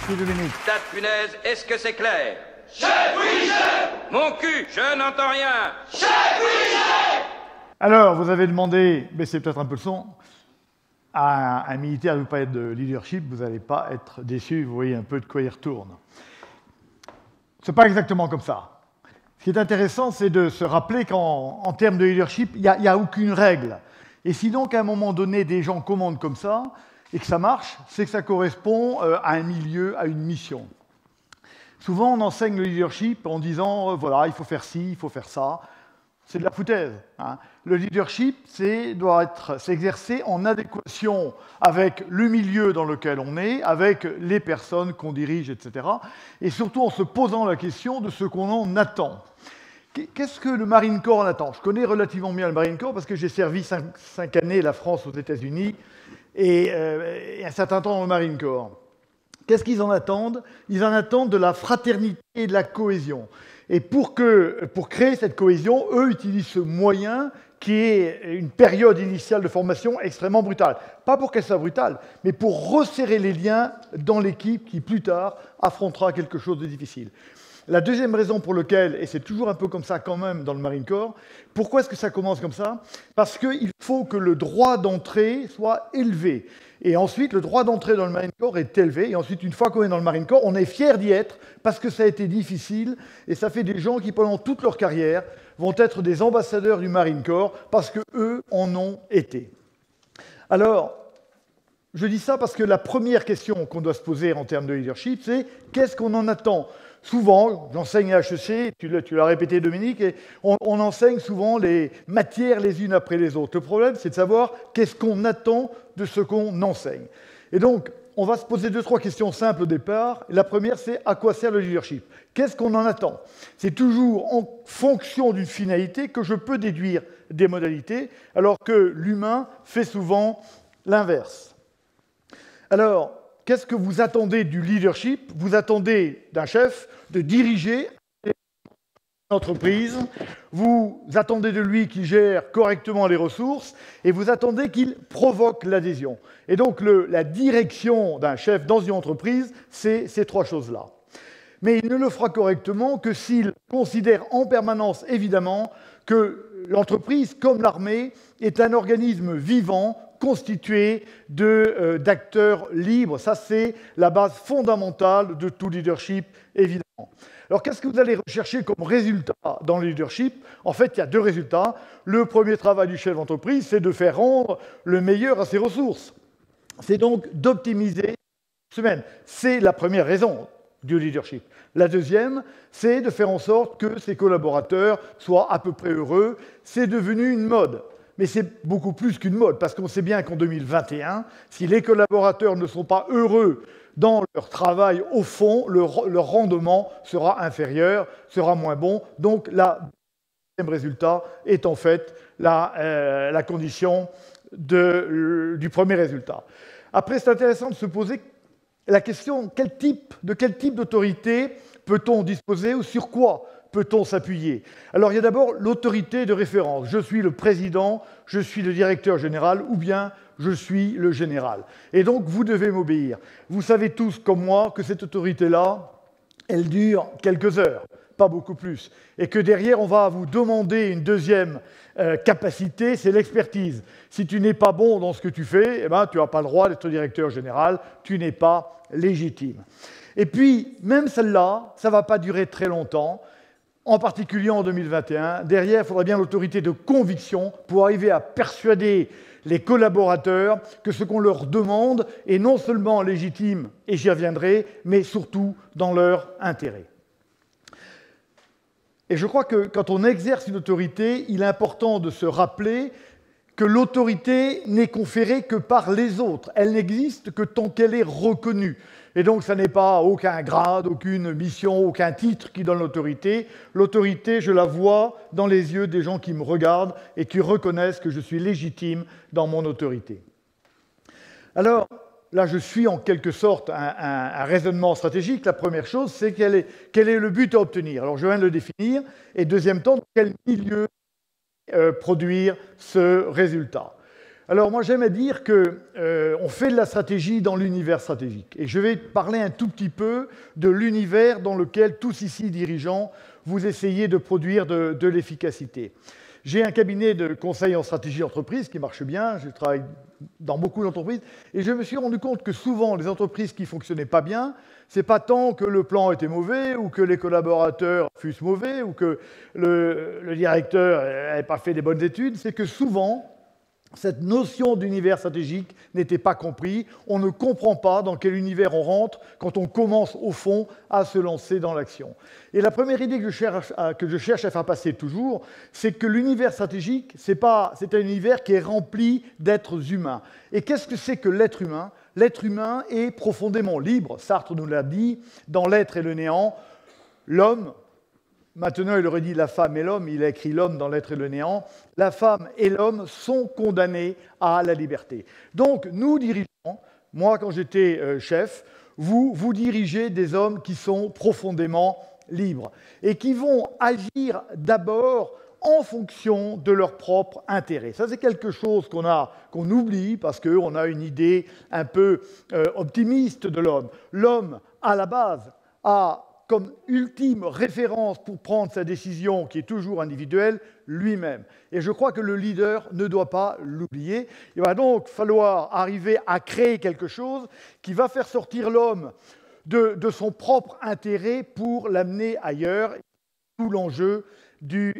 Merci Dominique. Tas de punaise, est-ce que c'est clair? Chef, oui, chef! Mon cul, je n'entends rien. Chef, oui, chef! Alors, vous avez demandé, baissez peut-être un peu le son, à un militaire de ne pas être de leadership, vous n'allez pas être déçu, vous voyez un peu de quoi il retourne. Ce n'est pas exactement comme ça. Ce qui est intéressant, c'est de se rappeler qu'en termes de leadership, il n'y a aucune règle. Et sinon, qu'à un moment donné, des gens commandent comme ça, et que ça marche, c'est que ça correspond à un milieu, à une mission. Souvent, on enseigne le leadership en disant, voilà, il faut faire ci, il faut faire ça. C'est de la foutaise. Hein. Le leadership, doit s'exercer en adéquation avec le milieu dans lequel on est, avec les personnes qu'on dirige, etc. Et surtout en se posant la question de ce qu'on en attend. Qu'est-ce que le Marine Corps en attend? Je connais relativement bien le Marine Corps parce que j'ai servi 5 années la France aux États-Unis et un certain temps dans le Marine Corps. Qu'est-ce qu'ils en attendent? Ils en attendent de la fraternité et de la cohésion. Et pour créer cette cohésion, eux utilisent ce moyen qui est une période initiale de formation extrêmement brutale. Pas pour qu'elle soit brutale, mais pour resserrer les liens dans l'équipe qui, plus tard, affrontera quelque chose de difficile. La deuxième raison pour laquelle, et c'est toujours un peu comme ça quand même dans le Marine Corps, pourquoi est-ce que ça commence comme ça? Parce qu'il faut que le droit d'entrée soit élevé. Et ensuite, le droit d'entrée dans le Marine Corps est élevé. Et ensuite, une fois qu'on est dans le Marine Corps, on est fier d'y être parce que ça a été difficile. Et ça fait des gens qui, pendant toute leur carrière, vont être des ambassadeurs du Marine Corps parce qu'eux en ont été. Alors, je dis ça parce que la première question qu'on doit se poser en termes de leadership, c'est qu'est-ce qu'on en attend? Souvent, j'enseigne à HEC, tu l'as répété Dominique, et on enseigne souvent les matières les unes après les autres. Le problème, c'est de savoir qu'est-ce qu'on attend de ce qu'on enseigne. Et donc, on va se poser 2-3 questions simples au départ. La première, c'est à quoi sert le leadership? Qu'est-ce qu'on en attend? C'est toujours en fonction d'une finalité que je peux déduire des modalités, alors que l'humain fait souvent l'inverse. Alors, qu'est-ce que vous attendez du leadership? Vous attendez d'un chef de diriger une entreprise, vous attendez de lui qu'il gère correctement les ressources, et vous attendez qu'il provoque l'adhésion. Et donc, la direction d'un chef dans une entreprise, c'est ces 3 choses-là. Mais il ne le fera correctement que s'il considère en permanence, évidemment, que l'entreprise, comme l'armée, est un organisme vivant, constitué d'acteurs libres. Ça, c'est la base fondamentale de tout leadership, évidemment. Alors, qu'est-ce que vous allez rechercher comme résultat dans le leadership? En fait, il y a 2 résultats. Le premier travail du chef d'entreprise, c'est de faire rendre le meilleur à ses ressources. C'est donc d'optimiser la semaine. C'est la première raison du leadership. La deuxième, c'est de faire en sorte que ses collaborateurs soient à peu près heureux. C'est devenu une mode. Mais c'est beaucoup plus qu'une mode, parce qu'on sait bien qu'en 2021, si les collaborateurs ne sont pas heureux dans leur travail, au fond, leur rendement sera inférieur, sera moins bon. Donc, le deuxième résultat est en fait la condition du premier résultat. Après, c'est intéressant de se poser la question, de quel type d'autorité peut-on disposer ou sur quoi peut-on s'appuyer? Alors, il y a d'abord l'autorité de référence. Je suis le président, je suis le directeur général, ou bien je suis le général. Et donc, vous devez m'obéir. Vous savez tous, comme moi, que cette autorité-là, elle dure quelques heures, pas beaucoup plus. Et que derrière, on va vous demander une deuxième capacité, c'est l'expertise. Si tu n'es pas bon dans ce que tu fais, eh ben, tu n'as pas le droit d'être directeur général, tu n'es pas légitime. Et puis, même celle-là, ça ne va pas durer très longtemps. En particulier en 2021, derrière, il faudra bien l'autorité de conviction pour arriver à persuader les collaborateurs que ce qu'on leur demande est non seulement légitime, et j'y reviendrai, mais surtout dans leur intérêt. Et je crois que quand on exerce une autorité, il est important de se rappeler que l'autorité n'est conférée que par les autres. Elle n'existe que tant qu'elle est reconnue. Et donc, ça n'est pas aucun grade, aucune mission, aucun titre qui donne l'autorité. L'autorité, je la vois dans les yeux des gens qui me regardent et qui reconnaissent que je suis légitime dans mon autorité. Alors, là, je suis en quelque sorte un raisonnement stratégique. La première chose, c'est quel est le but à obtenir. Alors, je viens de le définir. Et deuxième temps, dans quel milieu produire ce résultat. Alors moi j'aime à dire qu'on fait de la stratégie dans l'univers stratégique. Et je vais parler un tout petit peu de l'univers dans lequel tous ici dirigeants, vous essayez de produire de l'efficacité. J'ai un cabinet de conseil en stratégie entreprise qui marche bien, je travaille dans beaucoup d'entreprises, et je me suis rendu compte que souvent les entreprises qui ne fonctionnaient pas bien, c'est pas tant que le plan était mauvais, ou que les collaborateurs fussent mauvais, ou que le directeur n'avait pas fait des bonnes études, c'est que souvent, cette notion d'univers stratégique n'était pas comprise. On ne comprend pas dans quel univers on rentre quand on commence, au fond, à se lancer dans l'action. Et la première idée que je cherche à faire passer toujours, c'est que l'univers stratégique, c'est un univers qui est rempli d'êtres humains. Et qu'est-ce que c'est que l'être humain? L'être humain est profondément libre. Sartre nous l'a dit, dans l'être et le néant, l'homme. Maintenant, il aurait dit la femme et l'homme, il a écrit l'homme dans l'être et le néant. La femme et l'homme sont condamnés à la liberté. Donc, nous dirigeants, moi quand j'étais chef, vous dirigez des hommes qui sont profondément libres et qui vont agir d'abord en fonction de leur propre intérêt. Ça, c'est quelque chose qu'on oublie parce qu'on a une idée un peu optimiste de l'homme. L'homme, à la base, a comme ultime référence pour prendre sa décision, qui est toujours individuelle, lui-même. Et je crois que le leader ne doit pas l'oublier. Il va donc falloir arriver à créer quelque chose qui va faire sortir l'homme de son propre intérêt pour l'amener ailleurs. Tout l'enjeu du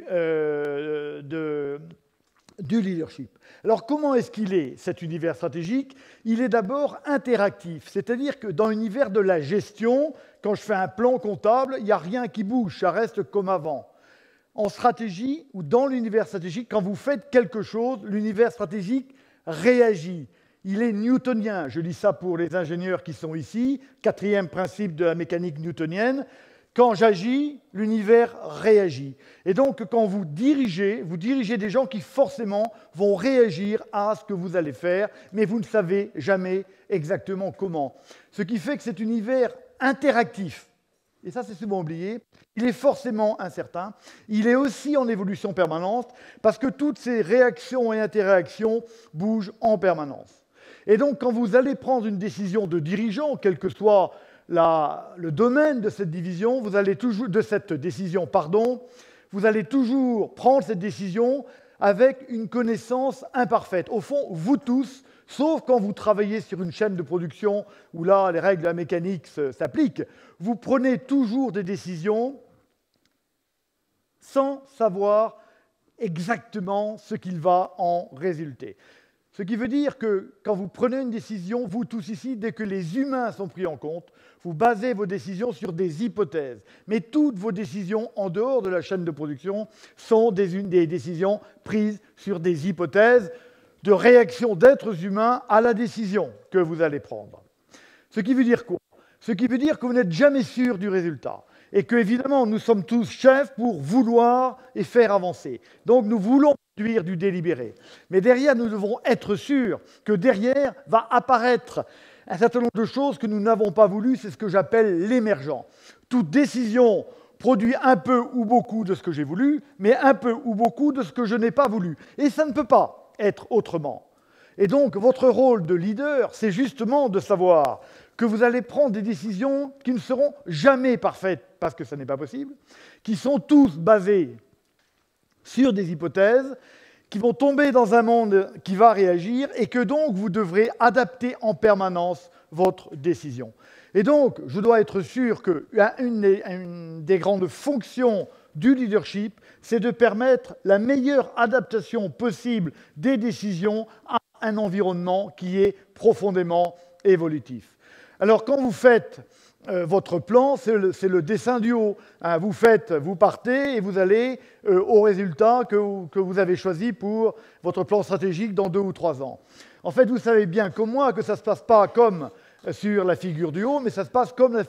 leadership. Alors, comment est-ce qu'il est, cet univers stratégique? Il est d'abord interactif, c'est-à-dire que dans l'univers de la gestion, quand je fais un plan comptable, il n'y a rien qui bouge, ça reste comme avant. En stratégie, ou dans l'univers stratégique, quand vous faites quelque chose, l'univers stratégique réagit. Il est newtonien, je dis ça pour les ingénieurs qui sont ici, 4e principe de la mécanique newtonienne. Quand j'agis, l'univers réagit. Et donc, quand vous dirigez des gens qui forcément vont réagir à ce que vous allez faire, mais vous ne savez jamais exactement comment. Ce qui fait que cet univers interactif, et ça c'est souvent oublié, il est forcément incertain, il est aussi en évolution permanente, parce que toutes ces réactions et interactions bougent en permanence. Et donc, quand vous allez prendre une décision de dirigeant, quel que soit le domaine de cette décision, vous allez toujours prendre cette décision avec une connaissance imparfaite. Au fond, vous tous, sauf quand vous travaillez sur une chaîne de production où là, les règles de la mécanique s'appliquent, vous prenez toujours des décisions sans savoir exactement ce qu'il va en résulter. Ce qui veut dire que quand vous prenez une décision, vous tous ici, dès que les humains sont pris en compte, vous basez vos décisions sur des hypothèses. Mais toutes vos décisions en dehors de la chaîne de production sont des décisions prises sur des hypothèses de réaction d'êtres humains à la décision que vous allez prendre. Ce qui veut dire quoi? Ce qui veut dire que vous n'êtes jamais sûr du résultat. Et que, évidemment, nous sommes tous chefs pour vouloir et faire avancer. Donc, nous voulons produire du délibéré. Mais derrière, nous devons être sûrs que derrière va apparaître un certain nombre de choses que nous n'avons pas voulu. C'est ce que j'appelle l'émergent. Toute décision produit un peu ou beaucoup de ce que j'ai voulu, mais un peu ou beaucoup de ce que je n'ai pas voulu. Et ça ne peut pas être autrement. Et donc, votre rôle de leader, c'est justement de savoir que vous allez prendre des décisions qui ne seront jamais parfaites, parce que ça n'est pas possible, qui sont tous basées sur des hypothèses, qui vont tomber dans un monde qui va réagir, et que donc vous devrez adapter en permanence votre décision. Et donc, je dois être sûr qu'une des grandes fonctions du leadership, c'est de permettre la meilleure adaptation possible des décisions à un environnement qui est profondément évolutif. Alors, quand vous faites votre plan, c'est le dessin du haut. Hein, vous partez et vous allez au résultat que vous avez choisi pour votre plan stratégique dans 2 ou 3 ans. En fait, vous savez bien comme moi que ça ne se passe pas comme sur la figure du haut, mais ça se passe comme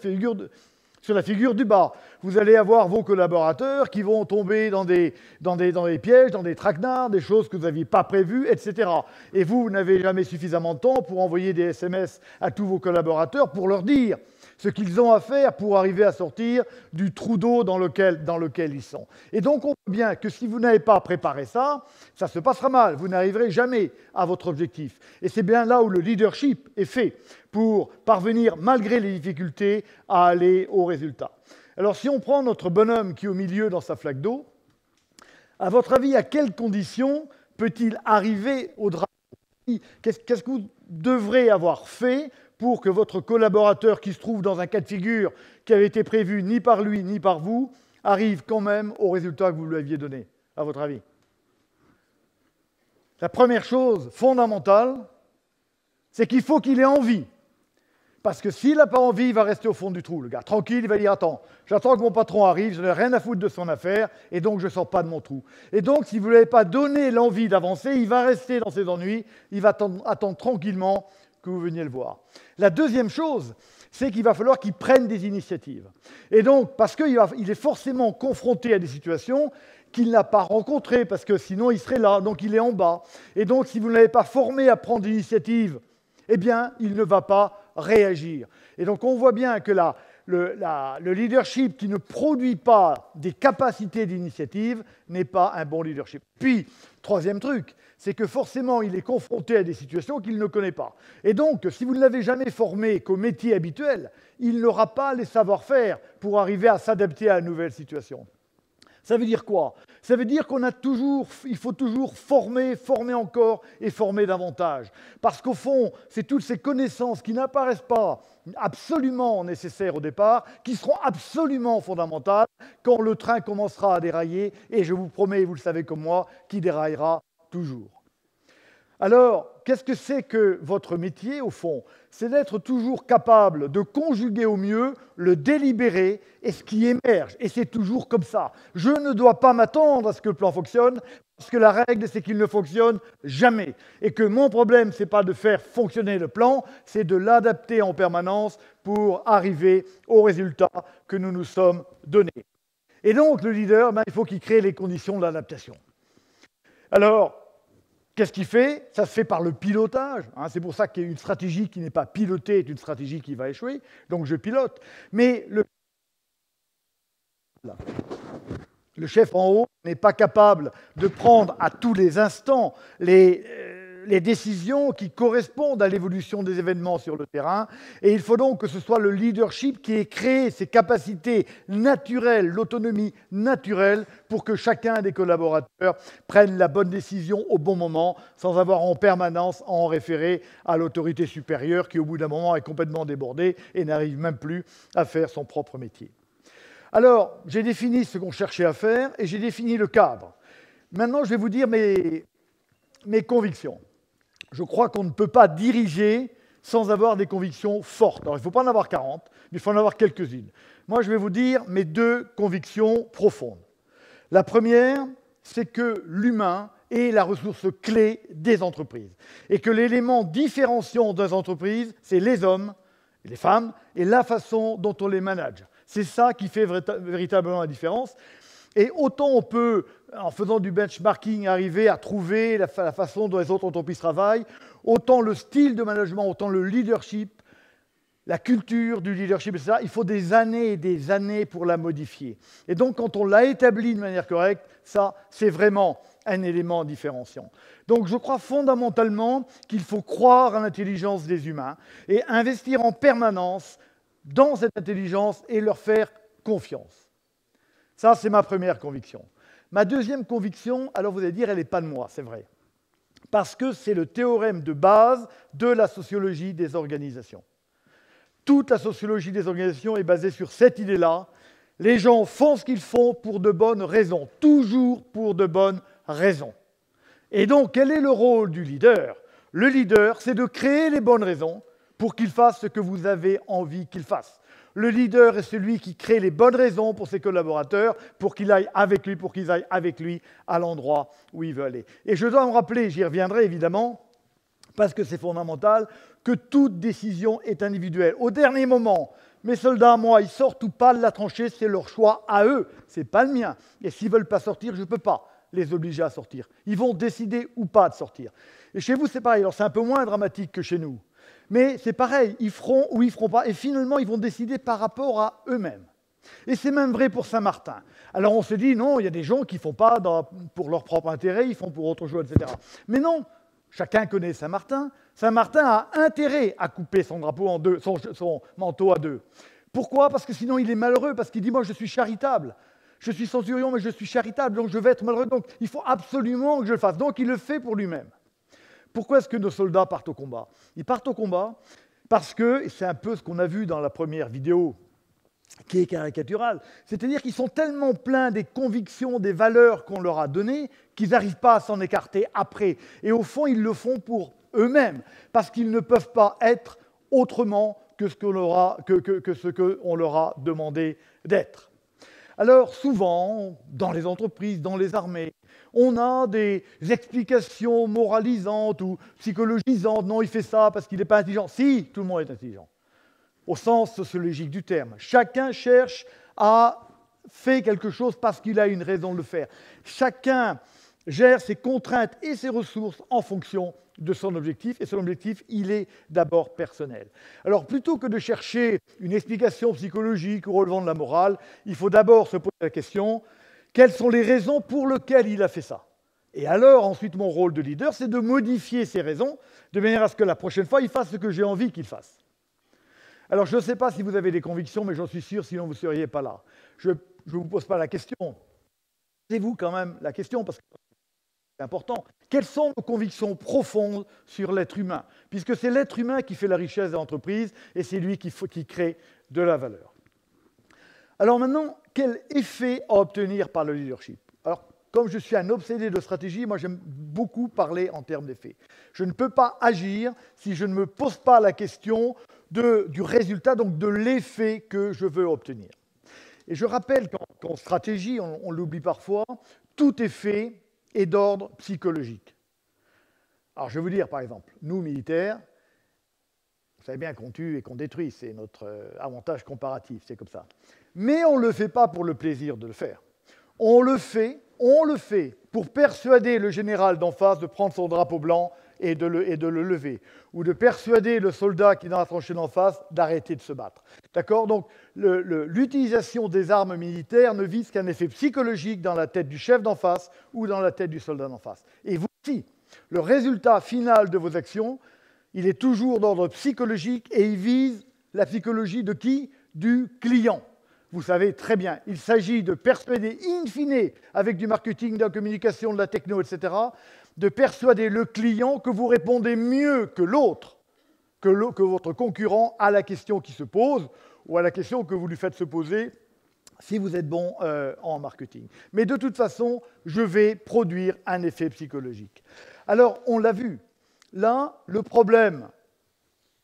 sur la figure du bas. Vous allez avoir vos collaborateurs qui vont tomber dans des pièges, dans des traquenards, des choses que vous n'aviez pas prévues, etc. Et vous n'avez jamais suffisamment de temps pour envoyer des SMS à tous vos collaborateurs pour leur dire ce qu'ils ont à faire pour arriver à sortir du trou d'eau dans lequel ils sont. Et donc, on voit bien que si vous n'avez pas préparé ça, ça se passera mal. Vous n'arriverez jamais à votre objectif. Et c'est bien là où le leadership est fait, pour parvenir, malgré les difficultés, à aller au résultat. Alors, si on prend notre bonhomme qui est au milieu dans sa flaque d'eau, à votre avis, à quelles conditions peut-il arriver au drapeau? Qu'est-ce que vous devrez avoir fait pour que votre collaborateur, qui se trouve dans un cas de figure qui avait été prévu ni par lui ni par vous, arrive quand même au résultat que vous lui aviez donné, à votre avis? La première chose fondamentale, c'est qu'il faut qu'il ait envie. Parce que s'il n'a pas envie, il va rester au fond du trou, le gars. Tranquille, il va dire « Attends, j'attends que mon patron arrive, je n'ai rien à foutre de son affaire, et donc je ne sors pas de mon trou. » Et donc, si vous ne lui avez pas donné l'envie d'avancer, il va rester dans ses ennuis, il va attendre tranquillement que vous veniez le voir. La deuxième chose, c'est qu'il va falloir qu'il prenne des initiatives. Et donc, parce qu'il est forcément confronté à des situations qu'il n'a pas rencontrées, parce que sinon il serait là, donc il est en bas. Et donc, si vous ne l'avez pas formé à prendre des initiatives, eh bien, il ne va pas réagir. Et donc, on voit bien que le leadership qui ne produit pas des capacités d'initiative n'est pas un bon leadership. Puis, troisième truc, c'est que forcément, il est confronté à des situations qu'il ne connaît pas. Et donc, si vous ne l'avez jamais formé qu'au métier habituel, il n'aura pas les savoir-faire pour arriver à s'adapter à la nouvelle situation. Ça veut dire quoi? Ça veut dire il faut toujours former encore et former davantage. Parce qu'au fond, c'est toutes ces connaissances qui n'apparaissent pas absolument nécessaires au départ, qui seront absolument fondamentales quand le train commencera à dérailler, et je vous promets, vous le savez comme moi, qu'il déraillera toujours. Alors, qu'est-ce que c'est que votre métier, au fond? C'est d'être toujours capable de conjuguer au mieux le délibéré et ce qui émerge. Et c'est toujours comme ça. Je ne dois pas m'attendre à ce que le plan fonctionne, parce que la règle, c'est qu'il ne fonctionne jamais. Et que mon problème, ce n'est pas de faire fonctionner le plan, c'est de l'adapter en permanence pour arriver au résultat que nous nous sommes donnés. Et donc, le leader, il faut qu'il crée les conditions de l'adaptation. Alors, qu'est-ce qu'il fait? Ça se fait par le pilotage. C'est pour ça qu'une stratégie qui n'est pas pilotée est une stratégie qui va échouer. Donc je pilote. Mais le chef en haut n'est pas capable de prendre à tous les instants les décisions qui correspondent à l'évolution des événements sur le terrain. Et il faut donc que ce soit le leadership qui ait créé ces capacités naturelles, l'autonomie naturelle, pour que chacun des collaborateurs prenne la bonne décision au bon moment, sans avoir en permanence à en référer à l'autorité supérieure qui, au bout d'un moment, est complètement débordée et n'arrive même plus à faire son propre métier. Alors, j'ai défini ce qu'on cherchait à faire et j'ai défini le cadre. Maintenant, je vais vous dire mes convictions. Je crois qu'on ne peut pas diriger sans avoir des convictions fortes. Alors, il ne faut pas en avoir 40, mais il faut en avoir quelques-unes. Moi, je vais vous dire mes 2 convictions profondes. La première, c'est que l'humain est la ressource clé des entreprises. Et que l'élément différenciant des entreprises, c'est les hommes, les femmes, et la façon dont on les manage. C'est ça qui fait véritablement la différence. Et autant on peut, en faisant du benchmarking, arriver à trouver la façon dont les autres entreprises travaillent, autant le style de management, autant le leadership, la culture du leadership, etc., il faut des années et des années pour la modifier. Et donc, quand on l'a établi de manière correcte, ça, c'est vraiment un élément différenciant. Donc, je crois fondamentalement qu'il faut croire à l'intelligence des humains et investir en permanence dans cette intelligence et leur faire confiance. Ça, c'est ma première conviction. Ma deuxième conviction, alors vous allez dire, elle n'est pas de moi, c'est vrai. Parce que c'est le théorème de base de la sociologie des organisations. Toute la sociologie des organisations est basée sur cette idée-là. Les gens font ce qu'ils font pour de bonnes raisons, toujours pour de bonnes raisons. Et donc, quel est le rôle du leader? Le leader, c'est de créer les bonnes raisons pour qu'il fasse ce que vous avez envie qu'il fasse. Le leader est celui qui crée les bonnes raisons pour ses collaborateurs, pour qu'ils aillent avec lui à l'endroit où il veut aller. Et je dois me rappeler, j'y reviendrai évidemment, parce que c'est fondamental, que toute décision est individuelle. Au dernier moment, mes soldats, moi, ils sortent ou pas de la tranchée, c'est leur choix à eux, c'est pas le mien. Et s'ils ne veulent pas sortir, je ne peux pas les obliger à sortir. Ils vont décider ou pas de sortir. Et chez vous, c'est pareil. Alors, c'est un peu moins dramatique que chez nous. Mais c'est pareil, ils feront ou ils feront pas, et finalement, ils vont décider par rapport à eux-mêmes. Et c'est même vrai pour Saint-Martin. Alors on se dit, non, il y a des gens qui ne font pas pour leur propre intérêt, ils font pour autre chose, etc. Mais non, chacun connaît Saint-Martin. Saint-Martin a intérêt à couper son drapeau en deux, son manteau à deux. Pourquoi? Parce que sinon il est malheureux, parce qu'il dit, moi je suis charitable. Je suis centurion, mais je suis charitable, donc je vais être malheureux. Donc il faut absolument que je le fasse. Donc il le fait pour lui-même. Pourquoi est-ce que nos soldats partent au combat? Ils partent au combat parce que, et c'est un peu ce qu'on a vu dans la première vidéo, qui est caricaturale, c'est-à-dire qu'ils sont tellement pleins des convictions, des valeurs qu'on leur a données, qu'ils n'arrivent pas à s'en écarter après. Et au fond, ils le font pour eux-mêmes, parce qu'ils ne peuvent pas être autrement que ce qu'on leur a demandé d'être. Alors souvent, dans les entreprises, dans les armées, on a des explications moralisantes ou psychologisantes. Non, il fait ça parce qu'il n'est pas intelligent. Si, tout le monde est intelligent, au sens sociologique du terme. Chacun cherche à faire quelque chose parce qu'il a une raison de le faire. Chacun gère ses contraintes et ses ressources en fonction de son objectif, et son objectif, il est d'abord personnel. Alors, plutôt que de chercher une explication psychologique ou relevant de la morale, il faut d'abord se poser la question, quelles sont les raisons pour lesquelles il a fait ça? Et alors, ensuite, mon rôle de leader, c'est de modifier ces raisons, de manière à ce que la prochaine fois, il fasse ce que j'ai envie qu'il fasse. Alors, je ne sais pas si vous avez des convictions, mais j'en suis sûr, sinon vous ne seriez pas là. Je ne vous pose pas la question. Posez-vous quand même la question, parce que c'est important. Quelles sont nos convictions profondes sur l'être humain? Puisque c'est l'être humain qui fait la richesse de l'entreprise, et c'est lui qui crée de la valeur. Alors maintenant, quel effet à obtenir par le leadership? Alors, comme je suis un obsédé de stratégie, moi j'aime beaucoup parler en termes d'effet. Je ne peux pas agir si je ne me pose pas la question du résultat, donc de l'effet que je veux obtenir. Et je rappelle qu'en stratégie, on l'oublie parfois, tout effet est d'ordre psychologique. Alors je vais vous dire, par exemple, nous militaires, vous savez bien qu'on tue et qu'on détruit, c'est notre avantage comparatif, c'est comme ça. Mais on ne le fait pas pour le plaisir de le faire. On le fait pour persuader le général d'en face de prendre son drapeau blanc et de le lever, ou de persuader le soldat qui est dans la tranchée d'en face d'arrêter de se battre. D'accord? Donc l'utilisation des armes militaires ne vise qu'un effet psychologique dans la tête du chef d'en face ou dans la tête du soldat d'en face. Et vous aussi, le résultat final de vos actions, il est toujours d'ordre psychologique et il vise la psychologie de qui? Du client. Vous savez très bien, il s'agit de persuader in fine, avec du marketing, de la communication, de la techno, etc., de persuader le client que vous répondez mieux que l'autre, que votre concurrent à la question qui se pose ou à la question que vous lui faites se poser si vous êtes bon en marketing. Mais de toute façon, je vais produire un effet psychologique. Alors, on l'a vu, là, le problème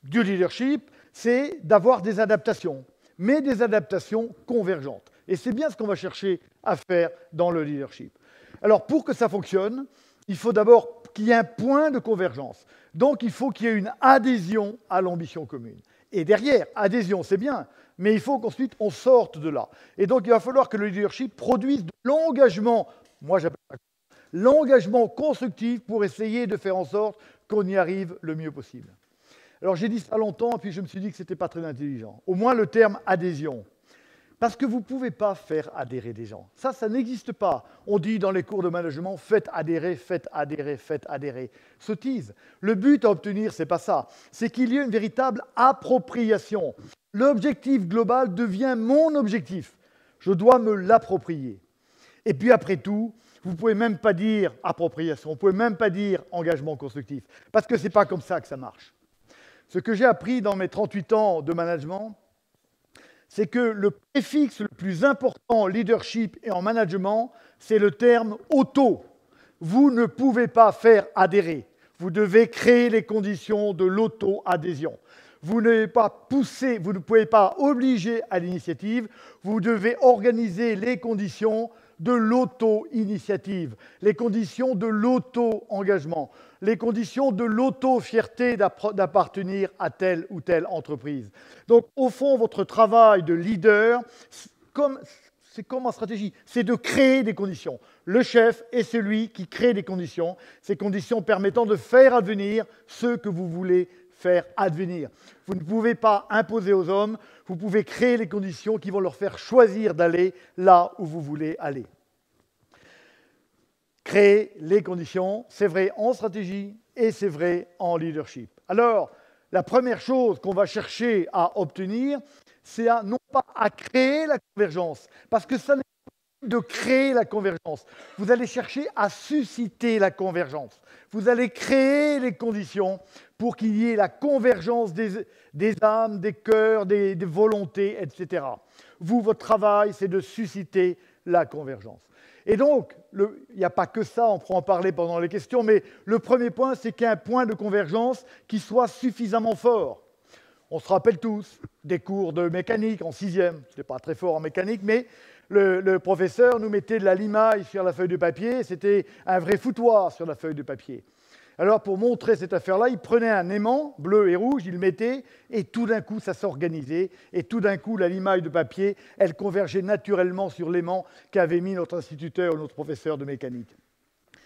du leadership, c'est d'avoir des adaptations, mais des adaptations convergentes. Et c'est bien ce qu'on va chercher à faire dans le leadership. Alors, pour que ça fonctionne, il faut d'abord qu'il y ait un point de convergence. Donc, il faut qu'il y ait une adhésion à l'ambition commune. Et derrière, adhésion, c'est bien, mais il faut qu'ensuite on sorte de là. Et donc, il va falloir que le leadership produise de l'engagement, moi j'appelle ça l'engagement constructif pour essayer de faire en sorte qu'on y arrive le mieux possible. Alors, j'ai dit ça longtemps, puis je me suis dit que ce n'était pas très intelligent. Au moins le terme adhésion. Parce que vous ne pouvez pas faire adhérer des gens. Ça n'existe pas. On dit dans les cours de management, faites adhérer, faites adhérer, faites adhérer. Sottise. Le but à obtenir, ce n'est pas ça. C'est qu'il y ait une véritable appropriation. L'objectif global devient mon objectif. Je dois me l'approprier. Et puis après tout, vous ne pouvez même pas dire appropriation, vous ne pouvez même pas dire engagement constructif. Parce que ce n'est pas comme ça que ça marche. Ce que j'ai appris dans mes 38 ans de management, c'est que le préfixe le plus important en leadership et en management, c'est le terme « auto ». Vous ne pouvez pas faire adhérer. Vous devez créer les conditions de l'auto-adhésion. Vous ne pouvez pas obliger à l'initiative. Vous devez organiser les conditions de l'auto-initiative, les conditions de l'auto-engagement, les conditions de l'auto-fierté d'appartenir à telle ou telle entreprise. Donc, au fond, votre travail de leader, c'est comme en stratégie, c'est de créer des conditions. Le chef est celui qui crée des conditions, ces conditions permettant de faire advenir ce que vous voulez faire advenir. Vous ne pouvez pas imposer aux hommes, vous pouvez créer les conditions qui vont leur faire choisir d'aller là où vous voulez aller. Créer les conditions, c'est vrai en stratégie et c'est vrai en leadership. Alors, la première chose qu'on va chercher à obtenir, c'est non pas à créer la convergence, parce que ça n'est pas de créer la convergence. Vous allez chercher à susciter la convergence. Vous allez créer les conditions pour qu'il y ait la convergence des âmes, des cœurs, des volontés, etc. Vous, votre travail, c'est de susciter la convergence. Et donc, il n'y a pas que ça, on pourra en parler pendant les questions, mais le premier point, c'est qu'il y a un point de convergence qui soit suffisamment fort. On se rappelle tous des cours de mécanique en 6e, je n'étais pas très fort en mécanique, mais le professeur nous mettait de la limaille sur la feuille de papier, c'était un vrai foutoir sur la feuille de papier. Alors, pour montrer cette affaire-là, il prenait un aimant bleu et rouge, il le mettait, et tout d'un coup, ça s'organisait, et tout d'un coup, la limaille de papier, elle convergeait naturellement sur l'aimant qu'avait mis notre instituteur ou notre professeur de mécanique.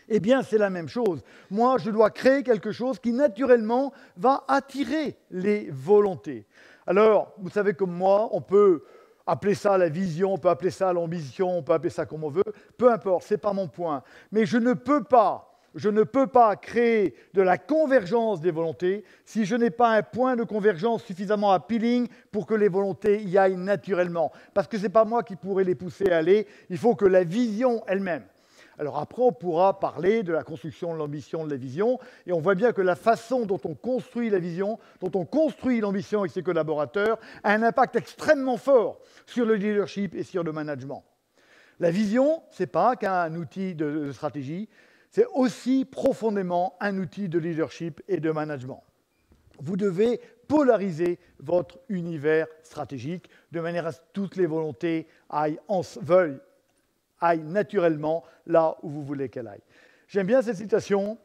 Eh bien, c'est la même chose. Moi, je dois créer quelque chose qui, naturellement, va attirer les volontés. Alors, vous savez comme moi, on peut appeler ça la vision, on peut appeler ça l'ambition, on peut appeler ça comme on veut, peu importe, ce n'est pas mon point. Mais je ne peux pas créer de la convergence des volontés si je n'ai pas un point de convergence suffisamment appealing pour que les volontés y aillent naturellement. Parce que ce n'est pas moi qui pourrais les pousser à aller, il faut que la vision elle-même. Alors après, on pourra parler de la construction de l'ambition, de la vision, et on voit bien que la façon dont on construit la vision, dont on construit l'ambition avec ses collaborateurs, a un impact extrêmement fort sur le leadership et sur le management. La vision, ce n'est pas qu'un outil de stratégie, c'est aussi profondément un outil de leadership et de management. Vous devez polariser votre univers stratégique de manière à ce que toutes les volontés aillent naturellement là où vous voulez qu'elles aillent. J'aime bien cette citation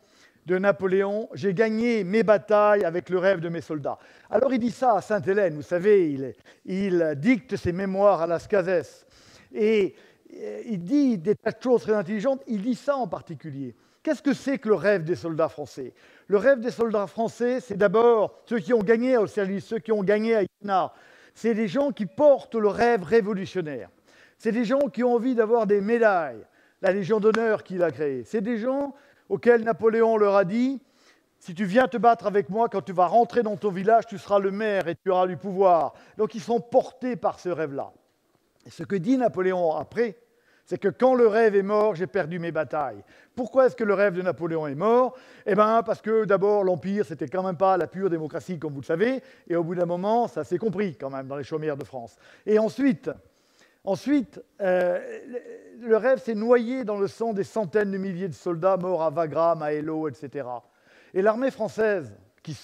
de Napoléon, « J'ai gagné mes batailles avec le rêve de mes soldats ». Alors il dit ça à Sainte-Hélène, vous savez, il dicte ses mémoires à Las Cases. Et il dit des tas de choses très intelligentes, il dit ça en particulier. Qu'est-ce que c'est que le rêve des soldats français? Le rêve des soldats français, c'est d'abord ceux qui ont gagné au service, ceux qui ont gagné à Iéna. C'est des gens qui portent le rêve révolutionnaire. C'est des gens qui ont envie d'avoir des médailles, la Légion d'honneur qu'il a créée. C'est des gens auxquels Napoléon leur a dit « Si tu viens te battre avec moi, quand tu vas rentrer dans ton village, tu seras le maire et tu auras du pouvoir. » Donc ils sont portés par ce rêve-là. Et ce que dit Napoléon après, c'est que quand le rêve est mort, j'ai perdu mes batailles. Pourquoi est-ce que le rêve de Napoléon est mort? Eh bien, parce que d'abord, l'Empire, c'était quand même pas la pure démocratie, comme vous le savez, et au bout d'un moment, ça s'est compris quand même dans les chaumières de France. Et ensuite, le rêve s'est noyé dans le sang des centaines de milliers de soldats morts à Wagram, à Eylau, etc. Et l'armée française,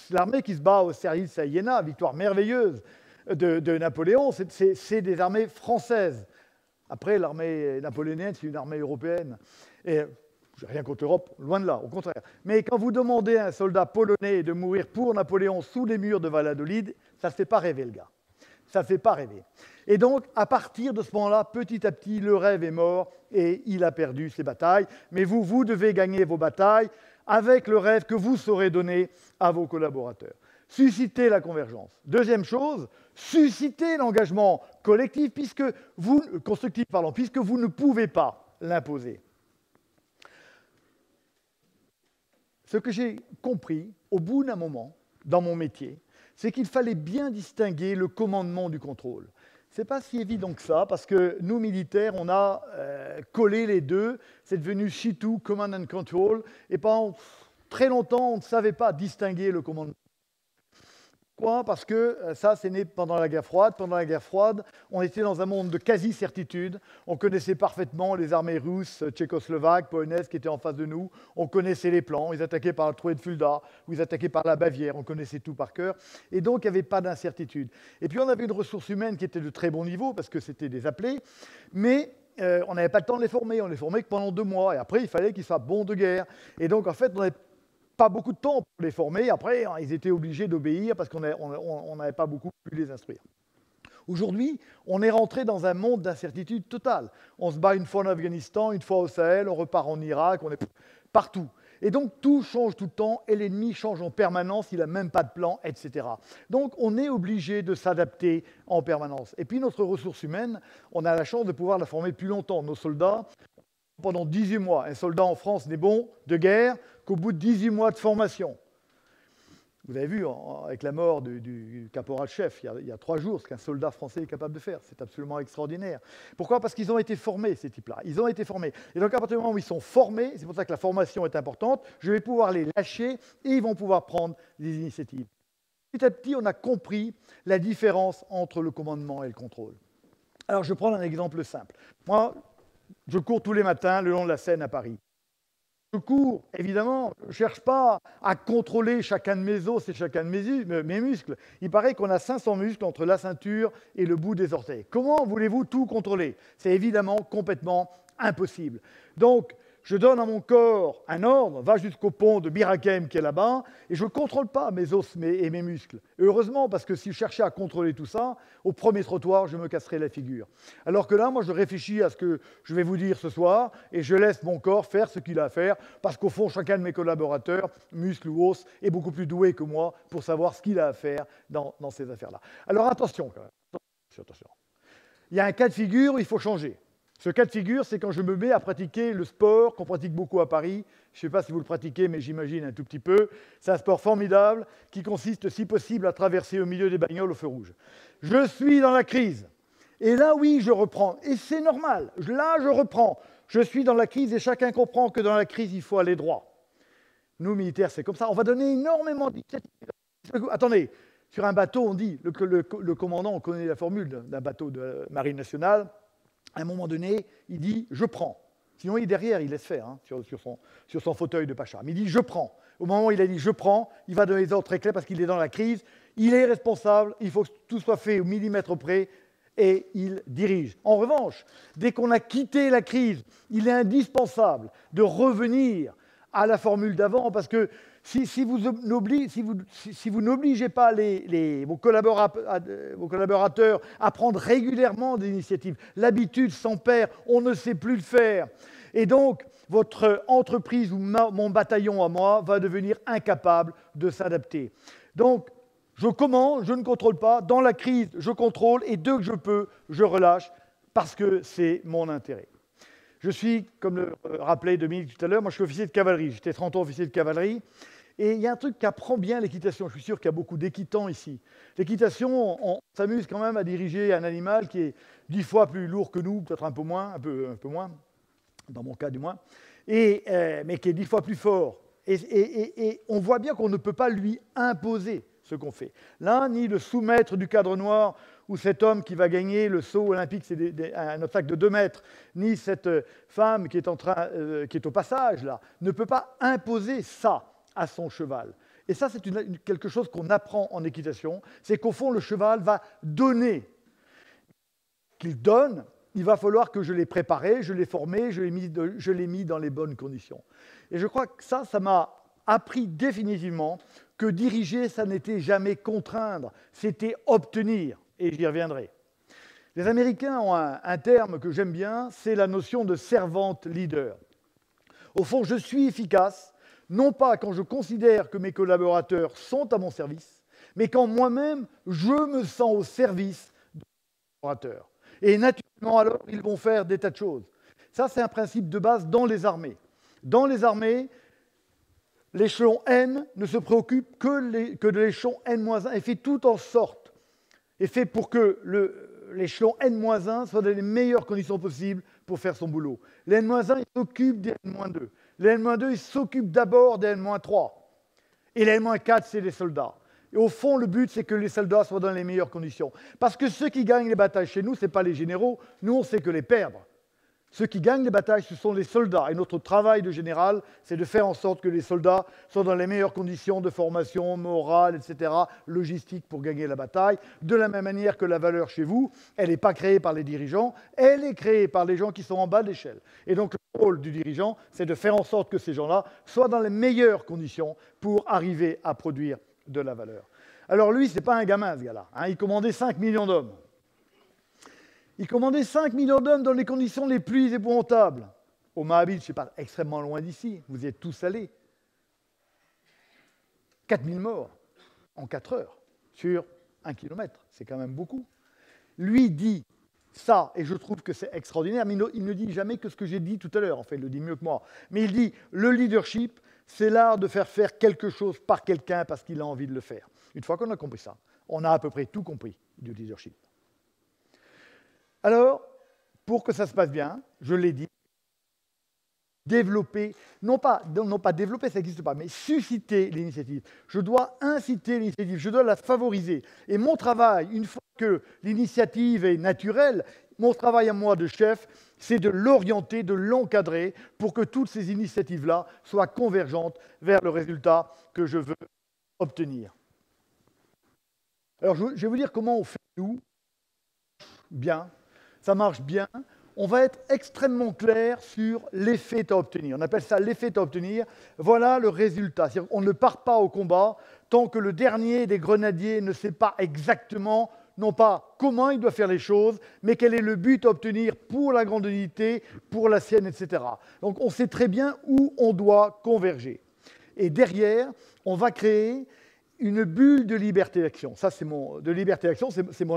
l'armée qui se bat au service à Iéna, victoire merveilleuse de Napoléon, c'est des armées françaises. Après, l'armée napoléonienne, c'est une armée européenne. Et je n'ai rien contre l'Europe, loin de là, au contraire. Mais quand vous demandez à un soldat polonais de mourir pour Napoléon sous les murs de Valladolid, ça ne fait pas rêver, le gars. Ça ne fait pas rêver. Et donc, à partir de ce moment-là, petit à petit, le rêve est mort et il a perdu ses batailles. Mais vous devez gagner vos batailles avec le rêve que vous saurez donner à vos collaborateurs. Susciter la convergence. Deuxième chose, susciter l'engagement collectif, constructif, puisque vous ne pouvez pas l'imposer. Ce que j'ai compris au bout d'un moment dans mon métier, c'est qu'il fallait bien distinguer le commandement du contrôle. Ce n'est pas si évident que ça, parce que nous, militaires, on a collé les deux. C'est devenu SHITU, Command and Control, et pendant très longtemps, on ne savait pas distinguer le commandement. Pourquoi? Parce que ça, c'est né pendant la guerre froide. Pendant la guerre froide, on était dans un monde de quasi-certitude. On connaissait parfaitement les armées russes, tchécoslovaques, polonaises qui étaient en face de nous. On connaissait les plans. Ils attaquaient par la trouée de Fulda, ou ils attaquaient par la Bavière. On connaissait tout par cœur. Et donc, il n'y avait pas d'incertitude. Et puis, on avait une ressource humaine qui était de très bon niveau, parce que c'était des appelés. Mais on n'avait pas le temps de les former. On les formait que pendant 2 mois. Et après, il fallait qu'ils soient bons de guerre. Et donc, en fait, on n'avait pas beaucoup de temps pour les former. Après, ils étaient obligés d'obéir parce qu'on n'avait pas beaucoup pu les instruire. Aujourd'hui, on est rentré dans un monde d'incertitude totale. On se bat une fois en Afghanistan, une fois au Sahel, on repart en Irak, on est partout. Et donc tout change tout le temps et l'ennemi change en permanence, il n'a même pas de plan, etc. Donc on est obligé de s'adapter en permanence. Et puis notre ressource humaine, on a la chance de pouvoir la former plus longtemps. Nos soldats, pendant 18 mois, un soldat en France n'est bon de guerre qu'au bout de 18 mois de formation. Vous avez vu, avec la mort du caporal-chef, il y a 3 jours, ce qu'un soldat français est capable de faire. C'est absolument extraordinaire. Pourquoi? Parce qu'ils ont été formés, ces types-là. Ils ont été formés. Et donc, à partir du moment où ils sont formés, c'est pour ça que la formation est importante, je vais pouvoir les lâcher et ils vont pouvoir prendre des initiatives. Petit à petit, on a compris la différence entre le commandement et le contrôle. Alors, je prends un exemple simple. Moi, je cours tous les matins le long de la Seine à Paris. Je cours, évidemment, je ne cherche pas à contrôler chacun de mes os et chacun de mes muscles. Il paraît qu'on a 500 muscles entre la ceinture et le bout des orteils. Comment voulez-vous tout contrôler? C'est évidemment complètement impossible. Donc, je donne à mon corps un ordre, va jusqu'au pont de Bir Hakeim qui est là-bas, et je ne contrôle pas mes os et mes muscles. Et heureusement, parce que si je cherchais à contrôler tout ça, au premier trottoir, je me casserais la figure. Alors que là, moi, je réfléchis à ce que je vais vous dire ce soir, et je laisse mon corps faire ce qu'il a à faire, parce qu'au fond, chacun de mes collaborateurs, muscles ou os, est beaucoup plus doué que moi pour savoir ce qu'il a à faire dans ces affaires-là. Alors attention, quand même. Attention. Il y a un cas de figure où il faut changer. Ce cas de figure, c'est quand je me mets à pratiquer le sport qu'on pratique beaucoup à Paris. Je ne sais pas si vous le pratiquez, mais j'imagine un tout petit peu. C'est un sport formidable qui consiste, si possible, à traverser au milieu des bagnoles au feu rouge. Je suis dans la crise. Et là, oui, je reprends. Et c'est normal. Là, je reprends. Je suis dans la crise et chacun comprend que dans la crise, il faut aller droit. Nous, militaires, c'est comme ça. On va donner énormément d'initiatives. Attendez, sur un bateau, on dit, le commandant, on connaît la formule d'un bateau de Marine nationale. À un moment donné, il dit « je prends ». Sinon, il est derrière, il laisse faire sur son fauteuil de pacha. Mais il dit « je prends ». Au moment où il a dit « je prends », il va donner des ordres très clairs parce qu'il est dans la crise. Il est responsable, il faut que tout soit fait au millimètre près et il dirige. En revanche, dès qu'on a quitté la crise, il est indispensable de revenir à la formule d'avant parce que si vous n'obligez pas vos collaborateurs à prendre régulièrement des initiatives, l'habitude s'en perd, on ne sait plus le faire. Et donc, votre entreprise ou mon bataillon à moi va devenir incapable de s'adapter. Donc, je commande, je ne contrôle pas. Dans la crise, je contrôle et dès que je peux, je relâche parce que c'est mon intérêt. Je suis, comme le rappelait Dominique tout à l'heure, moi je suis officier de cavalerie. J'étais 30 ans officier de cavalerie. Et il y a un truc qui apprend bien l'équitation. Je suis sûr qu'il y a beaucoup d'équitants ici. L'équitation, on s'amuse quand même à diriger un animal qui est 10 fois plus lourd que nous, peut-être un peu moins, dans mon cas du moins, mais qui est 10 fois plus fort. Et on voit bien qu'on ne peut pas lui imposer ce qu'on fait. Là, ni le sous-maître du cadre noir, ou cet homme qui va gagner le saut olympique, c'est un obstacle de 2 mètres, ni cette femme qui est au passage, là, ne peut pas imposer ça à son cheval. Et ça, c'est quelque chose qu'on apprend en équitation, c'est qu'au fond, le cheval va donner. Qu'il donne, il va falloir que je l'ai préparé, je l'ai formé, je l'ai mis dans les bonnes conditions. Et je crois que ça m'a appris définitivement que diriger, ça n'était jamais contraindre, c'était obtenir. Et j'y reviendrai. Les Américains ont un terme que j'aime bien, c'est la notion de servant leader. Au fond, je suis efficace, non pas quand je considère que mes collaborateurs sont à mon service, mais quand moi-même, je me sens au service de mes collaborateurs. Et naturellement, alors, ils vont faire des tas de choses. Ça, c'est un principe de base dans les armées. Dans les armées, l'échelon N ne se préoccupe que de l'échelon N-1 et fait tout en sorte, et fait pour que l'échelon N-1 soit dans les meilleures conditions possibles pour faire son boulot. Les N-1, il s'occupe des N-2. Les N-2, il s'occupe d'abord des N-3. Et les N-4, c'est les soldats. Et au fond, le but, c'est que les soldats soient dans les meilleures conditions. Parce que ceux qui gagnent les batailles chez nous, ce n'est pas les généraux. Nous, on sait que les perdre. Ceux qui gagnent les batailles, ce sont les soldats. Et notre travail de général, c'est de faire en sorte que les soldats soient dans les meilleures conditions de formation, morale, etc., logistique pour gagner la bataille. De la même manière que la valeur chez vous, elle n'est pas créée par les dirigeants, elle est créée par les gens qui sont en bas de l'échelle. Et donc, le rôle du dirigeant, c'est de faire en sorte que ces gens-là soient dans les meilleures conditions pour arriver à produire de la valeur. Alors lui, ce n'est pas un gamin, ce gars-là. Il commandait 5 millions d'hommes. Il commandait 5 millions d'hommes dans les conditions les plus épouvantables. Au Moabit, je ne sais pas, extrêmement loin d'ici, vous y êtes tous allés. 4000 morts en 4 heures sur 1 kilomètre. C'est quand même beaucoup. Lui dit ça, et je trouve que c'est extraordinaire, mais il ne dit jamais que ce que j'ai dit tout à l'heure. En fait, il le dit mieux que moi. Mais il dit, le leadership, c'est l'art de faire quelque chose par quelqu'un parce qu'il a envie de le faire. Une fois qu'on a compris ça, on a à peu près tout compris du leadership. Alors, pour que ça se passe bien, je l'ai dit, développer, non pas développer, ça n'existe pas, mais susciter l'initiative. Je dois inciter l'initiative, je dois la favoriser. Et mon travail, une fois que l'initiative est naturelle, mon travail à moi de chef, c'est de l'orienter, de l'encadrer pour que toutes ces initiatives-là soient convergentes vers le résultat que je veux obtenir. Alors, je vais vous dire comment on fait, nous, bien. Ça marche bien. On va être extrêmement clair sur l'effet à obtenir. On appelle ça l'effet à obtenir. Voilà le résultat. On ne part pas au combat tant que le dernier des grenadiers ne sait pas exactement, non pas comment il doit faire les choses, mais quel est le but à obtenir pour la grande unité, pour la sienne, etc. Donc on sait très bien où on doit converger. Et derrière, on va créer une bulle de liberté d'action. Ça, c'est mon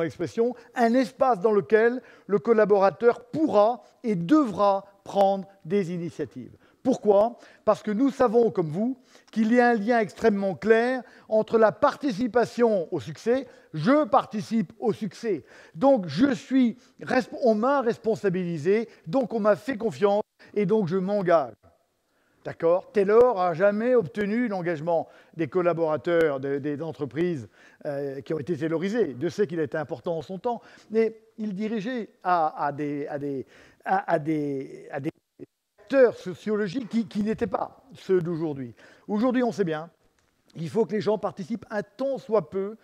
expression. Un espace dans lequel le collaborateur pourra et devra prendre des initiatives. Pourquoi? Parce que nous savons, comme vous, qu'il y a un lien extrêmement clair entre la participation au succès. Je participe au succès. Donc, on m'a responsabilisé, donc on m'a fait confiance, et donc je m'engage. D'accord? Taylor n'a jamais obtenu l'engagement des collaborateurs des entreprises qui ont été taylorisées. Dieu sait qu'il a été important en son temps, mais il dirigeait à des acteurs sociologiques qui n'étaient pas ceux d'aujourd'hui. Aujourd'hui, on sait bien, il faut que les gens participent un tant soit peu,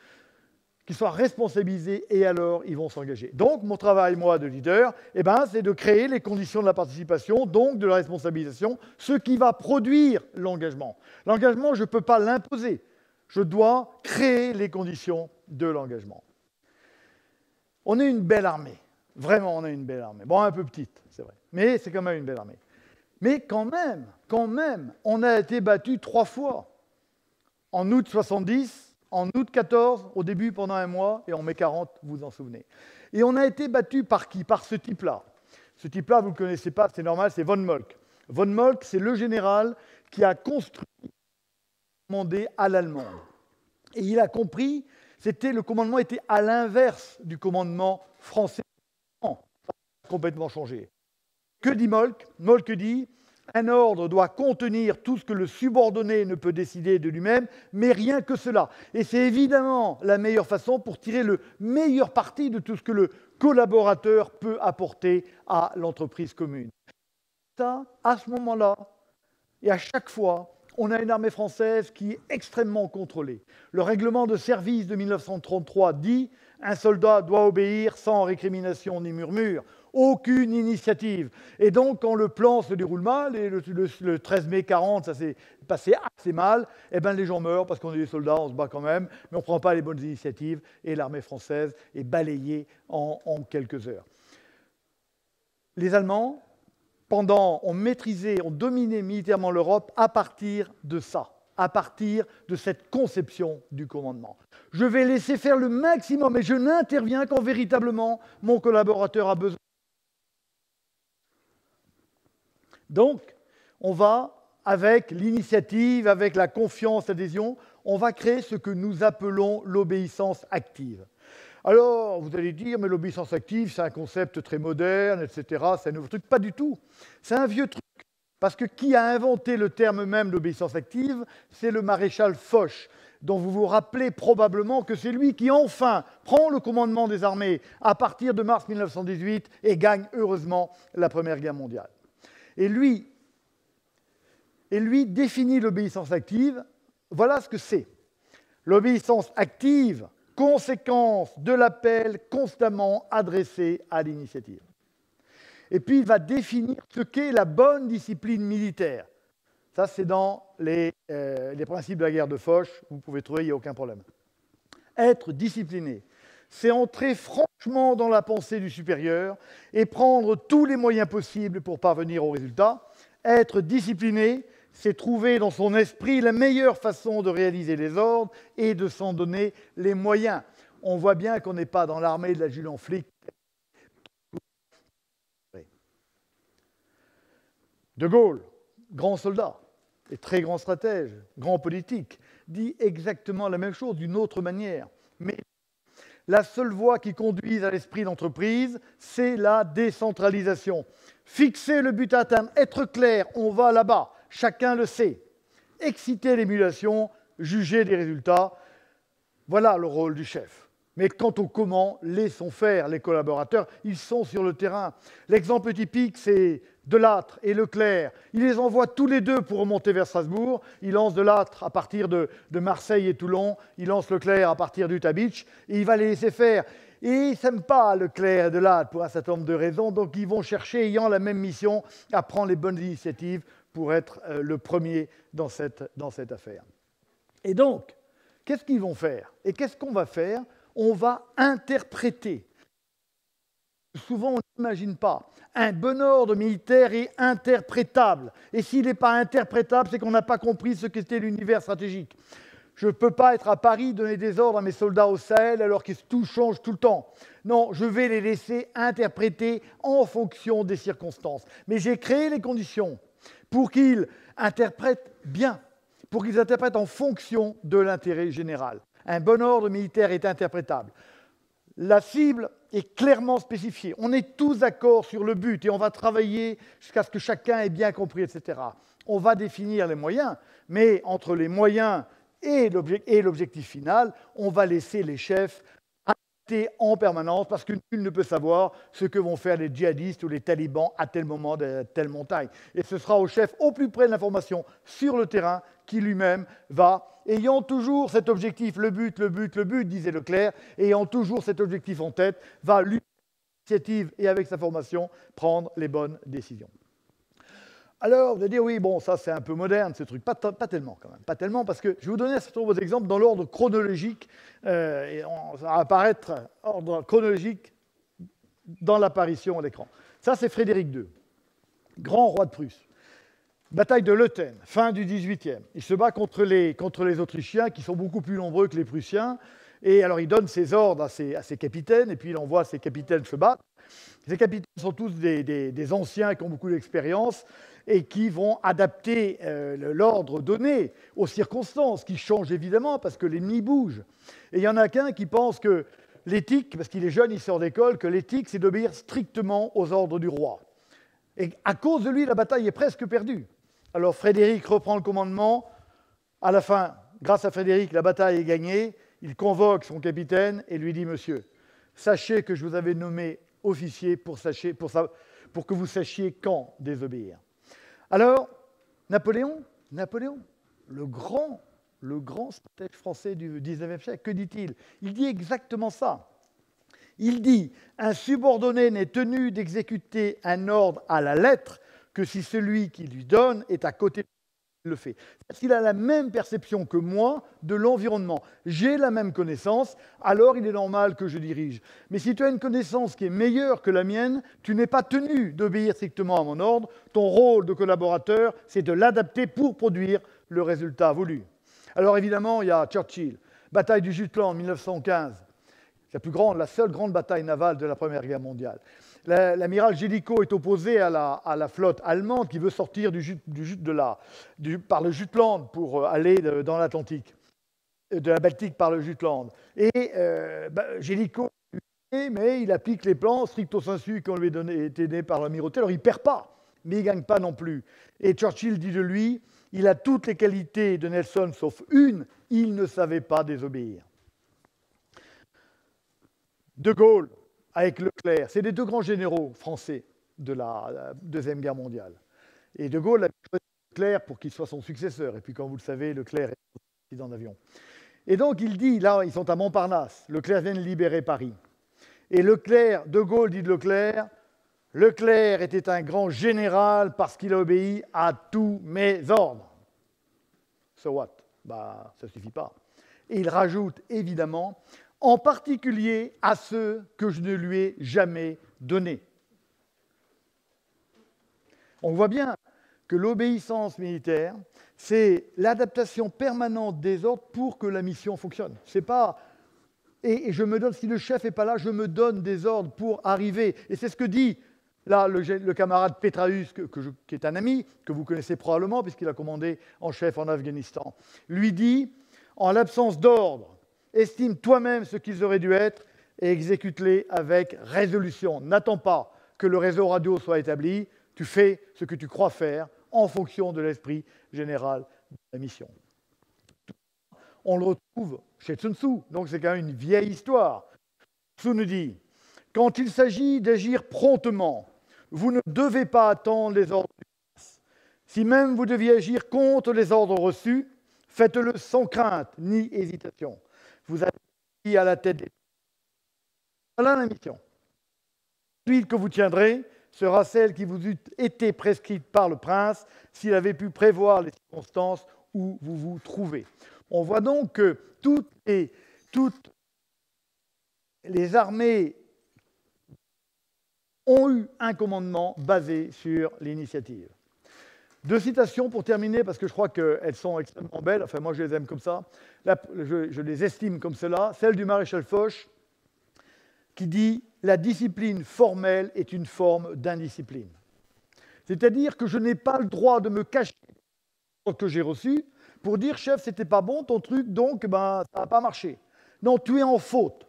qu'ils soient responsabilisés et alors ils vont s'engager. Donc, mon travail, moi, de leader, c'est de créer les conditions de la participation, donc de la responsabilisation, ce qui va produire l'engagement. L'engagement, je ne peux pas l'imposer. Je dois créer les conditions de l'engagement. On est une belle armée. Vraiment, on est une belle armée. Bon, un peu petite, c'est vrai. Mais c'est quand même une belle armée. Mais quand même, on a été battu 3 fois. En août 70, en août 14, au début pendant 1 mois, et en mai 40, vous vous en souvenez. Et on a été battu par qui? Par ce type-là. Ce type-là, vous ne le connaissez pas, c'est normal, c'est von Moltke. Von Moltke, c'est le général qui a construit le commandé à l'allemande. Et il a compris, le commandement était à l'inverse du commandement français. Complètement changé. Que dit Moltke? Moltke dit: un ordre doit contenir tout ce que le subordonné ne peut décider de lui-même, mais rien que cela. Et c'est évidemment la meilleure façon pour tirer le meilleur parti de tout ce que le collaborateur peut apporter à l'entreprise commune. Ça, à ce moment-là, et à chaque fois, on a une armée française qui est extrêmement contrôlée. Le règlement de service de 1933 dit: un soldat doit obéir sans récrimination ni murmure. Aucune initiative. Et donc, quand le plan se déroule mal, et le 13 mai 40, ça s'est passé assez mal, les gens meurent parce qu'on est des soldats, on se bat quand même, mais on ne prend pas les bonnes initiatives, et l'armée française est balayée en quelques heures. Les Allemands, ont maîtrisé, ont dominé militairement l'Europe à partir de ça, à partir de cette conception du commandement. Je vais laisser faire le maximum, et je n'interviens quand véritablement mon collaborateur a besoin. Donc, on va, avec l'initiative, avec la confiance, l'adhésion, on va créer ce que nous appelons l'obéissance active. Alors, vous allez dire, mais l'obéissance active, c'est un concept très moderne, etc., c'est un nouveau truc. Pas du tout. C'est un vieux truc. Parce que qui a inventé le terme même d'obéissance active? C'est le maréchal Foch, dont vous vous rappelez probablement que c'est lui qui, enfin, prend le commandement des armées à partir de mars 1918 et gagne heureusement la Première Guerre mondiale. Et lui définit l'obéissance active. Voilà ce que c'est. L'obéissance active, conséquence de l'appel constamment adressé à l'initiative. Et puis, il va définir ce qu'est la bonne discipline militaire. Ça, c'est dans les principes de la guerre de Foch. Vous pouvez trouver, il n'y a aucun problème. Être discipliné, c'est entrer franchement dans la pensée du supérieur et prendre tous les moyens possibles pour parvenir au résultat. Être discipliné, c'est trouver dans son esprit la meilleure façon de réaliser les ordres et de s'en donner les moyens. On voit bien qu'on n'est pas dans l'armée de l'adjudant flic. De Gaulle, grand soldat et très grand stratège, grand politique, dit exactement la même chose d'une autre manière. Mais la seule voie qui conduise à l'esprit d'entreprise, c'est la décentralisation. Fixer le but à atteindre, être clair, on va là-bas, chacun le sait. Exciter l'émulation, juger des résultats, voilà le rôle du chef. Mais quant au comment, laissons faire les collaborateurs, ils sont sur le terrain. L'exemple typique, c'est Delattre et Leclerc. Il les envoie tous les deux pour remonter vers Strasbourg. Il lance Delattre à partir de Marseille et Toulon. Il lance Leclerc à partir d'Utah Beach. Et il va les laisser faire. Et ils n'aiment pas Leclerc et Delattre pour un certain nombre de raisons. Donc ils vont chercher, ayant la même mission, à prendre les bonnes initiatives pour être le premier dans cette affaire. Et donc, qu'est-ce qu'ils vont faire? Et qu'est-ce qu'on va faire? On va interpréter. Souvent, on n'imagine pas. Un bon ordre militaire est interprétable. Et s'il n'est pas interprétable, c'est qu'on n'a pas compris ce qu'était l'univers stratégique. Je ne peux pas être à Paris, donner des ordres à mes soldats au Sahel alors que tout change tout le temps. Non, je vais les laisser interpréter en fonction des circonstances. Mais j'ai créé les conditions pour qu'ils interprètent bien, pour qu'ils interprètent en fonction de l'intérêt général. Un bon ordre militaire est interprétable. La cible est clairement spécifiée. On est tous d'accord sur le but et on va travailler jusqu'à ce que chacun ait bien compris, etc. On va définir les moyens, mais entre les moyens et l'objectif final, on va laisser les chefs adapter en permanence parce que nul ne peut savoir ce que vont faire les djihadistes ou les talibans à tel moment de telle montagne. Et ce sera au chef au plus près de l'information sur le terrain qui lui-même va, ayant toujours cet objectif, le but, disait Leclerc, ayant toujours cet objectif en tête, va lui, l'initiative et avec sa formation, prendre les bonnes décisions. Alors, vous allez dire, oui, bon, ça c'est un peu moderne, ce truc. Pas tellement, quand même. Pas tellement, parce que je vais vous donner un certain nombre d'exemples dans l'ordre chronologique, et ça va apparaître ordre chronologique dans l'apparition à l'écran. Ça, c'est Frédéric II, grand roi de Prusse. Bataille de Leuthen, fin du XVIIIe. Il se bat contre les Autrichiens, qui sont beaucoup plus nombreux que les Prussiens. Et alors, il donne ses ordres à ses capitaines, et puis il envoie ses capitaines se battre. Ces capitaines sont tous des anciens qui ont beaucoup d'expérience et qui vont adapter l'ordre donné aux circonstances, qui changent évidemment parce que l'ennemi bouge. Et il y en a qu'un qui pense que l'éthique, parce qu'il est jeune, il sort d'école, que l'éthique, c'est d'obéir strictement aux ordres du roi. Et à cause de lui, la bataille est presque perdue. Alors Frédéric reprend le commandement. À la fin, grâce à Frédéric, la bataille est gagnée. Il convoque son capitaine et lui dit « Monsieur, sachez que je vous avais nommé officier pour que vous sachiez quand désobéir. » Alors, Napoléon, le grand stratège français du XIXe siècle, que dit-il? Il dit exactement ça. Il dit « Un subordonné n'est tenu d'exécuter un ordre à la lettre que si celui qui lui donne est à côté de le fait. » S'il a la même perception que moi de l'environnement, j'ai la même connaissance, alors il est normal que je dirige. Mais si tu as une connaissance qui est meilleure que la mienne, tu n'es pas tenu d'obéir strictement à mon ordre. Ton rôle de collaborateur, c'est de l'adapter pour produire le résultat voulu. Alors évidemment, il y a Churchill, bataille du Jutland 1915, la seule grande bataille navale de la Première Guerre mondiale. L'amiral Jellicoe est opposé à la flotte allemande qui veut sortir par le Jutland pour aller dans l'Atlantique, de la Baltique par le Jutland. Et Jellicoe, mais il applique les plans stricto sensu qui ont lui été donnés par l'amirauté. Alors il ne perd pas, mais il ne gagne pas non plus. Et Churchill dit de lui, il a toutes les qualités de Nelson sauf une, il ne savait pas désobéir. De Gaulle, avec Leclerc, c'est les deux grands généraux français de la Deuxième Guerre mondiale. Et De Gaulle a choisi Leclerc pour qu'il soit son successeur. Et puis, comme vous le savez, Leclerc est président d'avion. Et donc, il dit, là, ils sont à Montparnasse, Leclerc vient de libérer Paris. Et De Gaulle dit de Leclerc, Leclerc était un grand général parce qu'il a obéi à tous mes ordres. So what? Ça ne suffit pas. Et il rajoute, évidemment, en particulier à ceux que je ne lui ai jamais donnés. On voit bien que l'obéissance militaire, c'est l'adaptation permanente des ordres pour que la mission fonctionne. C'est pas... Et je me donne, si le chef n'est pas là, je me donne des ordres pour arriver. Et c'est ce que dit là le camarade Petraeus, qui est un ami, que vous connaissez probablement, puisqu'il a commandé en chef en Afghanistan. Lui dit, en l'absence d'ordre, estime toi-même ce qu'ils auraient dû être et exécute-les avec résolution. N'attends pas que le réseau radio soit établi, tu fais ce que tu crois faire en fonction de l'esprit général de la mission. On le retrouve chez Sun Tzu, donc c'est quand même une vieille histoire. Sun Tzu nous dit, quand il s'agit d'agir promptement, vous ne devez pas attendre les ordres du prince. Si même vous deviez agir contre les ordres reçus, faites-le sans crainte ni hésitation. Vous avez mis à la tête des... Voilà la mission. La suite que vous tiendrez sera celle qui vous eût été prescrite par le prince s'il avait pu prévoir les circonstances où vous vous trouvez. On voit donc que toutes les armées ont eu un commandement basé sur l'initiative. Deux citations pour terminer, parce que je crois qu'elles sont extrêmement belles. Enfin, moi, je les aime comme ça. Je les estime comme cela. Celle du maréchal Foch, qui dit « La discipline formelle est une forme d'indiscipline ». C'est-à-dire que je n'ai pas le droit de me cacher ce que j'ai reçu pour dire « Chef, c'était pas bon ton truc, donc ça n'a pas marché ». Non, tu es en faute.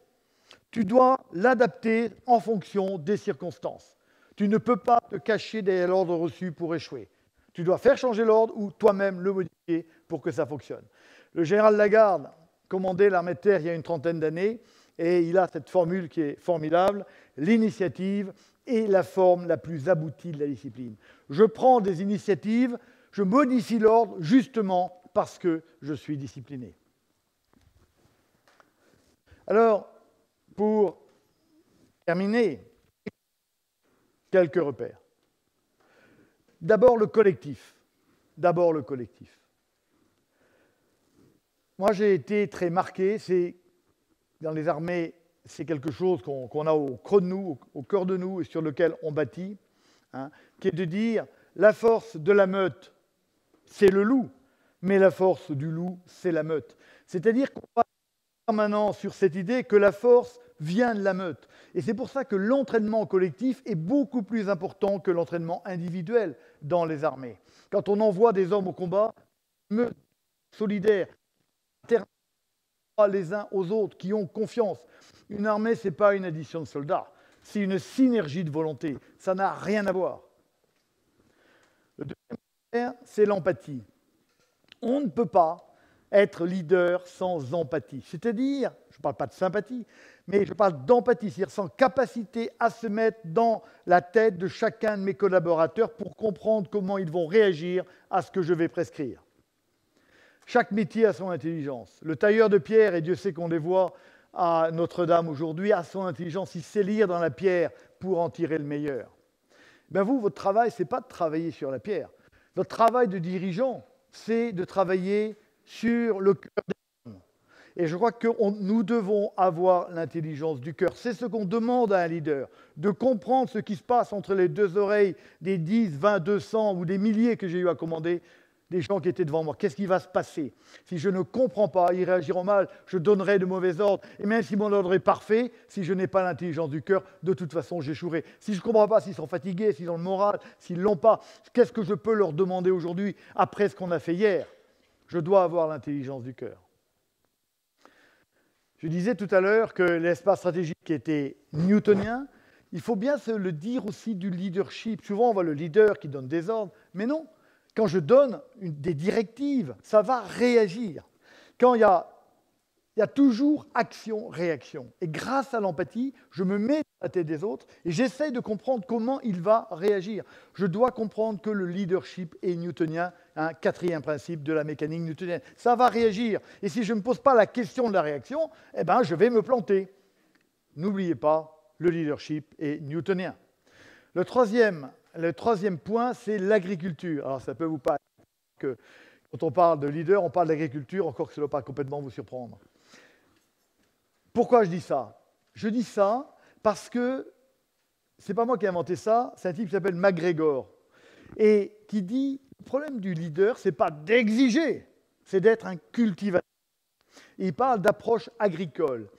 Tu dois l'adapter en fonction des circonstances. Tu ne peux pas te cacher derrière l'ordre reçu pour échouer. Tu dois faire changer l'ordre ou toi-même le modifier pour que ça fonctionne. Le général Lagarde commandait l'armée de terre il y a une trentaine d'années et il a cette formule qui est formidable. L'initiative est la forme la plus aboutie de la discipline. Je prends des initiatives, je modifie l'ordre justement parce que je suis discipliné. Alors, pour terminer, quelques repères. D'abord le collectif. Moi, j'ai été très marqué. Dans les armées, c'est quelque chose qu'on a au creux de nous, au cœur de nous, et sur lequel on bâtit, qui est de dire la force de la meute, c'est le loup, mais la force du loup, c'est la meute. C'est-à-dire qu'on va permanent sur cette idée que la force vient de la meute. Et c'est pour ça que l'entraînement collectif est beaucoup plus important que l'entraînement individuel dans les armées. Quand on envoie des hommes au combat, meute solidaire, les uns aux autres, qui ont confiance. Une armée, ce n'est pas une addition de soldats, c'est une synergie de volonté. Ça n'a rien à voir. Le deuxième critère, c'est l'empathie. On ne peut pas être leader sans empathie. C'est-à-dire, je ne parle pas de sympathie, mais je parle d'empathie, c'est-à-dire sans capacité à se mettre dans la tête de chacun de mes collaborateurs pour comprendre comment ils vont réagir à ce que je vais prescrire. Chaque métier a son intelligence. Le tailleur de pierre, et Dieu sait qu'on les voit à Notre-Dame aujourd'hui, a son intelligence. Il sait lire dans la pierre pour en tirer le meilleur. Ben vous, votre travail, ce n'est pas de travailler sur la pierre. Votre travail de dirigeant, c'est de travailler sur le cœur des hommes. Et je crois que nous devons avoir l'intelligence du cœur. C'est ce qu'on demande à un leader, de comprendre ce qui se passe entre les deux oreilles des 10, 20, 200 ou des milliers que j'ai eu à commander, des gens qui étaient devant moi. Qu'est-ce qui va se passer? Si je ne comprends pas, ils réagiront mal, je donnerai de mauvais ordres. Et même si mon ordre est parfait, si je n'ai pas l'intelligence du cœur, de toute façon, j'échouerai. Si je ne comprends pas s'ils sont fatigués, s'ils ont le moral, s'ils ne l'ont pas, qu'est-ce que je peux leur demander aujourd'hui après ce qu'on a fait hier? Je dois avoir l'intelligence du cœur. Je disais tout à l'heure que l'espace stratégique était newtonien. Il faut bien se le dire aussi du leadership. Souvent, on voit le leader qui donne des ordres, mais non. Quand je donne des directives, ça va réagir. Quand il y a toujours action-réaction. Et grâce à l'empathie, je me mets à la tête des autres et j'essaye de comprendre comment il va réagir. Je dois comprendre que le leadership est newtonien, un quatrième principe de la mécanique newtonienne. Ça va réagir. Et si je ne me pose pas la question de la réaction, je vais me planter. N'oubliez pas, le leadership est newtonien. Le troisième point, c'est l'agriculture. Alors, ça peut vous paraître que quand on parle de leader, on parle d'agriculture, encore que ça ne doit pas complètement vous surprendre. Pourquoi je dis ça? Je dis ça parce que ce n'est pas moi qui ai inventé ça, c'est un type qui s'appelle MacGregor, et qui dit Le problème du leader, ce n'est pas d'exiger, c'est d'être un cultivateur. Il parle d'approche agricole.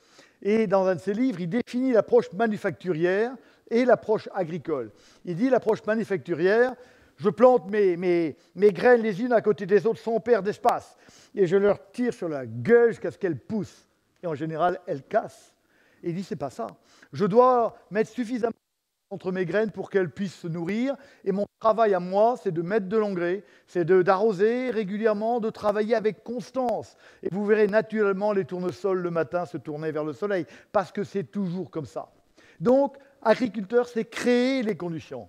Et dans un de ses livres, il définit l'approche manufacturière et l'approche agricole. Il dit l'approche manufacturière, je plante mes graines les unes à côté des autres sans perdre d'espace. Et je leur tire sur la gueule jusqu'à ce qu'elles poussent. Et en général, elles cassent. Et il dit, c'est pas ça. Je dois mettre suffisamment entre mes graines pour qu'elles puissent se nourrir. Et mon travail à moi, c'est de mettre de l'engrais, c'est d'arroser régulièrement, de travailler avec constance. Et vous verrez naturellement les tournesols le matin se tourner vers le soleil, parce que c'est toujours comme ça. Donc, agriculteur, c'est créer les conditions.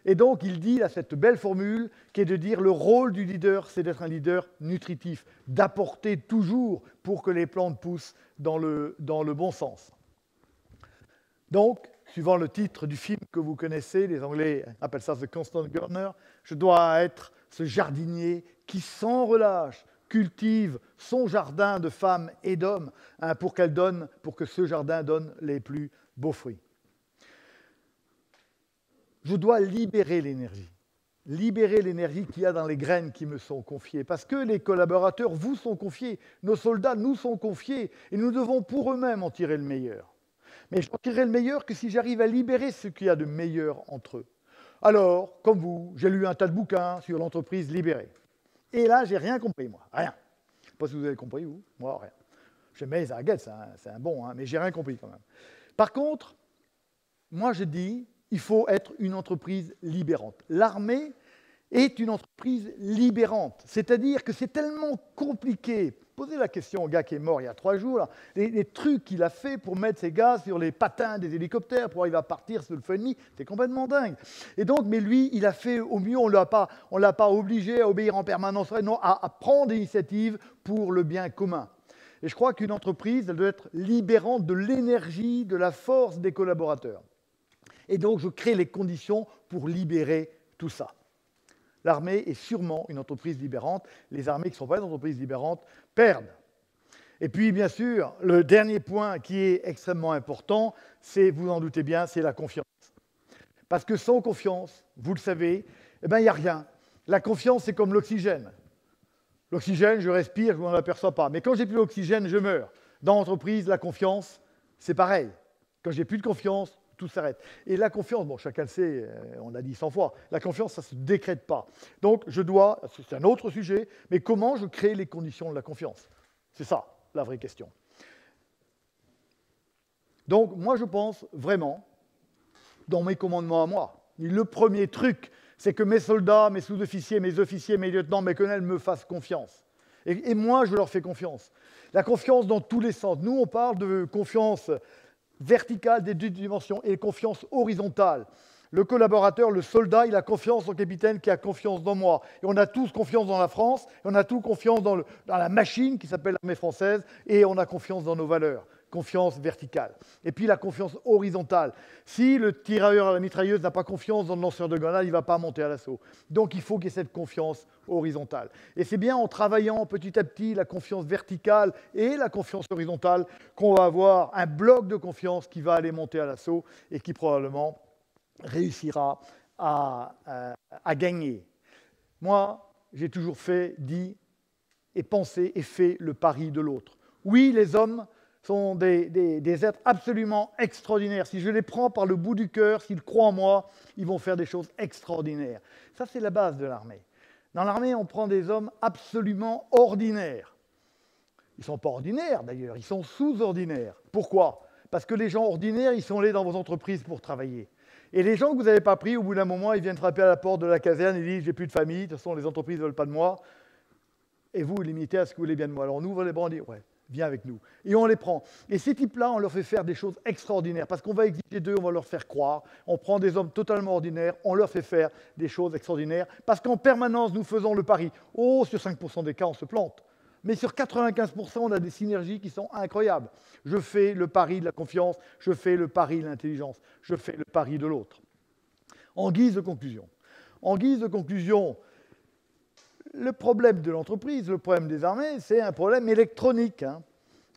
Et donc, il dit, à cette belle formule, qui est de dire le rôle du leader, c'est d'être un leader nutritif, d'apporter toujours pour que les plantes poussent dans le bon sens. Donc, suivant le titre du film que vous connaissez, les Anglais appellent ça « The Constant Gardener », je dois être ce jardinier qui, sans relâche, cultive son jardin de femmes et d'hommes pour que ce jardin donne les plus beaux fruits. Je dois libérer l'énergie qu'il y a dans les graines qui me sont confiées, parce que les collaborateurs vous sont confiés, nos soldats nous sont confiés, et nous devons pour eux-mêmes en tirer le meilleur. Mais je n'en tirerai le meilleur que si j'arrive à libérer ce qu'il y a de meilleur entre eux. Alors, comme vous, j'ai lu un tas de bouquins sur l'entreprise libérée. Et là, j'ai rien compris, moi, rien. Je ne sais pas si vous avez compris, vous, moi, rien. J'aime bien les Arguettes, c'est un bon, mais j'ai rien compris quand même. Par contre, moi je dis, il faut être une entreprise libérante. L'armée est une entreprise libérante, c'est-à-dire que c'est tellement compliqué. Posez la question au gars qui est mort il y a 3 jours, là, les trucs qu'il a fait pour mettre ces gars sur les patins des hélicoptères pour arriver à partir sur le feu ennemi, c'est complètement dingue. Et donc, mais lui, il a fait au mieux, on ne l'a pas obligé à obéir en permanence, non, à prendre l'initiative pour le bien commun. Et je crois qu'une entreprise, elle doit être libérante de l'énergie, de la force des collaborateurs. Et donc, je crée les conditions pour libérer tout ça. L'armée est sûrement une entreprise libérante. Les armées qui ne sont pas des entreprises libérantes perdent. Et puis, bien sûr, le dernier point qui est extrêmement important, c'est, vous en doutez bien, c'est la confiance. Parce que sans confiance, vous le savez, eh ben, il n'y a rien. La confiance, c'est comme l'oxygène. L'oxygène, je respire, je ne m'en aperçois pas. Mais quand j'ai plus d'oxygène, je meurs. Dans l'entreprise, la confiance, c'est pareil. Quand j'ai plus de confiance, tout s'arrête. Et la confiance, bon, chacun le sait, on l'a dit 100 fois, la confiance, ça ne se décrète pas. Donc, c'est un autre sujet, mais comment je crée les conditions de la confiance? C'est ça, la vraie question. Donc, moi, je pense vraiment, dans mes commandements à moi, le premier truc, c'est que mes soldats, mes sous-officiers, mes lieutenants, mes colonels me fassent confiance. Et moi, je leur fais confiance. La confiance dans tous les sens. Nous, on parle de confiance verticale des 2 dimensions et confiance horizontale. Le collaborateur, le soldat, il a confiance au capitaine qui a confiance dans moi. Et on a tous confiance dans la France, et on a tous confiance dans la machine qui s'appelle l'armée française, et on a confiance dans nos valeurs. Confiance verticale. Et puis la confiance horizontale. Si le tirailleur à la mitrailleuse n'a pas confiance dans le lanceur de grenade, il ne va pas monter à l'assaut. Donc il faut qu'il y ait cette confiance horizontale. Et c'est bien en travaillant petit à petit la confiance verticale et la confiance horizontale qu'on va avoir un bloc de confiance qui va aller monter à l'assaut et qui probablement réussira à gagner. Moi, j'ai toujours dit et pensé et fait le pari de l'autre. Oui, les hommes sont des êtres absolument extraordinaires. Si je les prends par le bout du cœur, s'ils croient en moi, ils vont faire des choses extraordinaires. Ça, c'est la base de l'armée. Dans l'armée, on prend des hommes absolument ordinaires. Ils ne sont pas ordinaires, d'ailleurs, ils sont sous-ordinaires. Pourquoi? Parce que les gens ordinaires, ils sont allés dans vos entreprises pour travailler. Et les gens que vous n'avez pas pris, au bout d'un moment, ils viennent frapper à la porte de la caserne et disent « j'ai plus de famille, de toute façon, les entreprises ne veulent pas de moi. » Et vous, limitez à ce que vous voulez bien de moi. Alors on ouvre les bras, on dit « ouais. » Viens avec nous. Et on les prend. Et ces types-là, on leur fait faire des choses extraordinaires, parce qu'on va exiger d'eux, on va leur faire croire. On prend des hommes totalement ordinaires, on leur fait faire des choses extraordinaires, parce qu'en permanence, nous faisons le pari. Oh, sur 5% des cas, on se plante. Mais sur 95%, on a des synergies qui sont incroyables. Je fais le pari de la confiance, je fais le pari de l'intelligence, je fais le pari de l'autre. En guise de conclusion, le problème de l'entreprise, le problème des armées, c'est un problème électronique.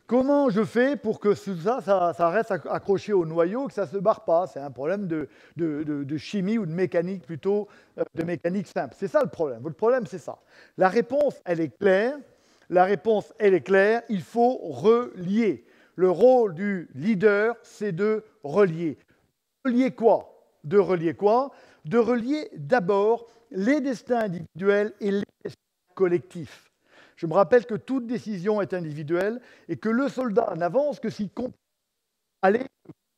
Comment je fais pour que ça reste accroché au noyau, que ça ne se barre pas? C'est un problème de chimie ou de mécanique plutôt, de mécanique simple. C'est ça le problème. Votre problème, c'est ça. La réponse, elle est claire. Il faut relier. Le rôle du leader, c'est de relier. Relier quoi? De relier d'abord les destins individuels et les destins collectifs. Je me rappelle que toute décision est individuelle et que le soldat n'avance que s'il compte aller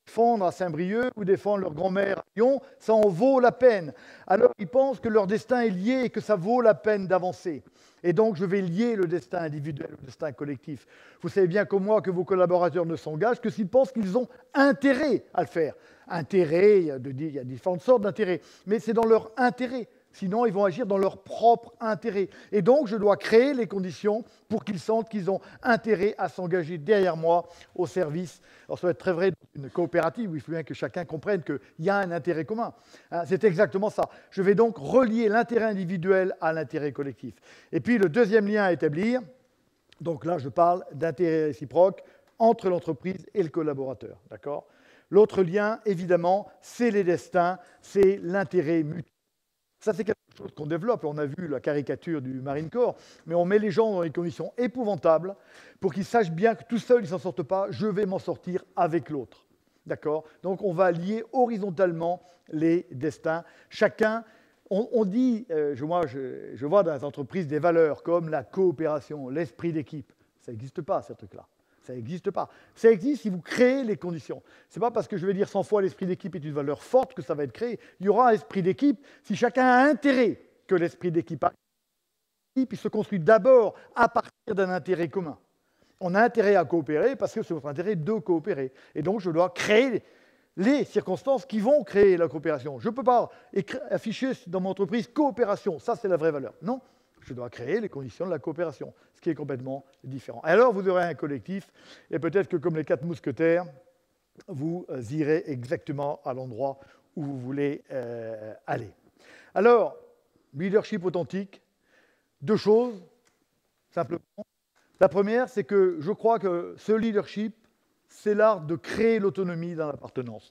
défendre à Saint-Brieuc ou défendre leur grand-mère à Lyon, ça en vaut la peine. Alors ils pensent que leur destin est lié et que ça vaut la peine d'avancer. Et donc je vais lier le destin individuel au destin collectif. Vous savez bien comme moi que vos collaborateurs ne s'engagent que s'ils pensent qu'ils ont intérêt à le faire. Intérêt, il y a différentes sortes d'intérêts, mais c'est dans leur intérêt. Sinon, ils vont agir dans leur propre intérêt. Et donc, je dois créer les conditions pour qu'ils sentent qu'ils ont intérêt à s'engager derrière moi au service. Alors, ça va être très vrai d'une coopérative où il faut bien que chacun comprenne qu'il y a un intérêt commun. C'est exactement ça. Je vais donc relier l'intérêt individuel à l'intérêt collectif. Et puis, le deuxième lien à établir, donc là, je parle d'intérêt réciproque entre l'entreprise et le collaborateur. D'accord ? L'autre lien, évidemment, c'est les destins, c'est l'intérêt mutuel. Ça, c'est quelque chose qu'on développe. On a vu la caricature du Marine Corps, mais on met les gens dans des conditions épouvantables pour qu'ils sachent bien que tout seul, ils ne s'en sortent pas. Je vais m'en sortir avec l'autre. D'accord ? Donc, on va lier horizontalement les destins. Chacun, on dit, je vois dans les entreprises des valeurs comme la coopération, l'esprit d'équipe. Ça n'existe pas, ces trucs-là. Ça n'existe pas. Ça existe si vous créez les conditions. Ce n'est pas parce que je vais dire 100 fois l'esprit d'équipe est une valeur forte que ça va être créé. Il y aura un esprit d'équipe si chacun a intérêt que l'esprit d'équipe arrive. Il se construit d'abord à partir d'un intérêt commun. On a intérêt à coopérer parce que c'est notre intérêt de coopérer. Et donc, je dois créer les circonstances qui vont créer la coopération. Je ne peux pas afficher dans mon entreprise coopération. Ça, c'est la vraie valeur. Non. Je dois créer les conditions de la coopération, ce qui est complètement différent. Et alors, vous aurez un collectif, et peut-être que comme les 4 mousquetaires, vous irez exactement à l'endroit où vous voulez aller. Alors, leadership authentique, 2 choses, simplement. La première, c'est que je crois que ce leadership, c'est l'art de créer l'autonomie dans l'appartenance.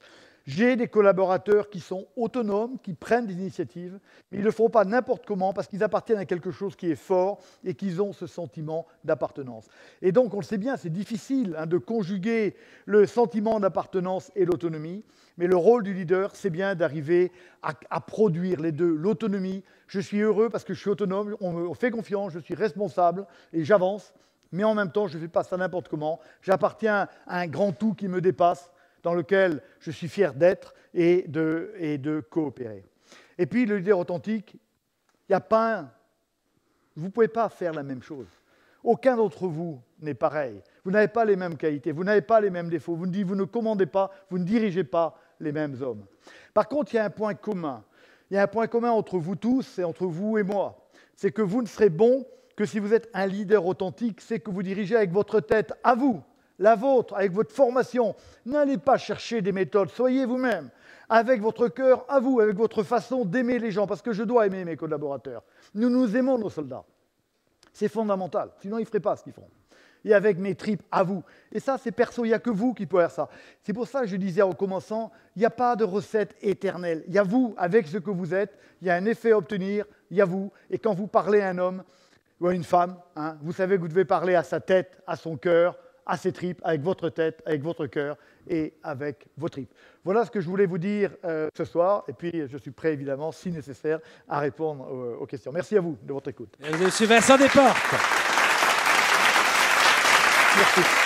J'ai des collaborateurs qui sont autonomes, qui prennent des initiatives, mais ils ne le font pas n'importe comment parce qu'ils appartiennent à quelque chose qui est fort et qu'ils ont ce sentiment d'appartenance. Et donc, on le sait bien, c'est difficile de conjuguer le sentiment d'appartenance et l'autonomie, mais le rôle du leader, c'est bien d'arriver à produire les deux. L'autonomie, je suis heureux parce que je suis autonome, on me fait confiance, je suis responsable et j'avance, mais en même temps, je ne fais pas ça n'importe comment. J'appartiens à un grand tout qui me dépasse, dans lequel je suis fier d'être et de coopérer. Et puis, le leader authentique, il n'y a pas vous ne pouvez pas faire la même chose. Aucun d'entre vous n'est pareil. Vous n'avez pas les mêmes qualités, vous n'avez pas les mêmes défauts, vous ne commandez pas, vous ne dirigez pas les mêmes hommes. Par contre, il y a un point commun. Il y a un point commun entre vous tous et entre vous et moi. C'est que vous ne serez bon que si vous êtes un leader authentique, c'est que vous dirigez avec votre tête à vous, la vôtre, avec votre formation. N'allez pas chercher des méthodes, soyez vous-même, avec votre cœur à vous, avec votre façon d'aimer les gens, parce que je dois aimer mes collaborateurs. Nous aimons nos soldats. C'est fondamental, sinon ils ne feraient pas ce qu'ils font. Et avec mes tripes à vous. Et ça, c'est perso, il n'y a que vous qui pouvez faire ça. C'est pour ça que je disais en commençant, il n'y a pas de recette éternelle. Il y a vous, avec ce que vous êtes, il y a un effet à obtenir, il y a vous. Et quand vous parlez à un homme ou à une femme, vous savez que vous devez parler à sa tête, à son cœur, à ses tripes, avec votre tête, avec votre cœur et avec vos tripes. Voilà ce que je voulais vous dire ce soir. Et puis, je suis prêt, évidemment, si nécessaire, à répondre aux questions. Merci à vous de votre écoute. Et je suis Vincent Desportes. Merci.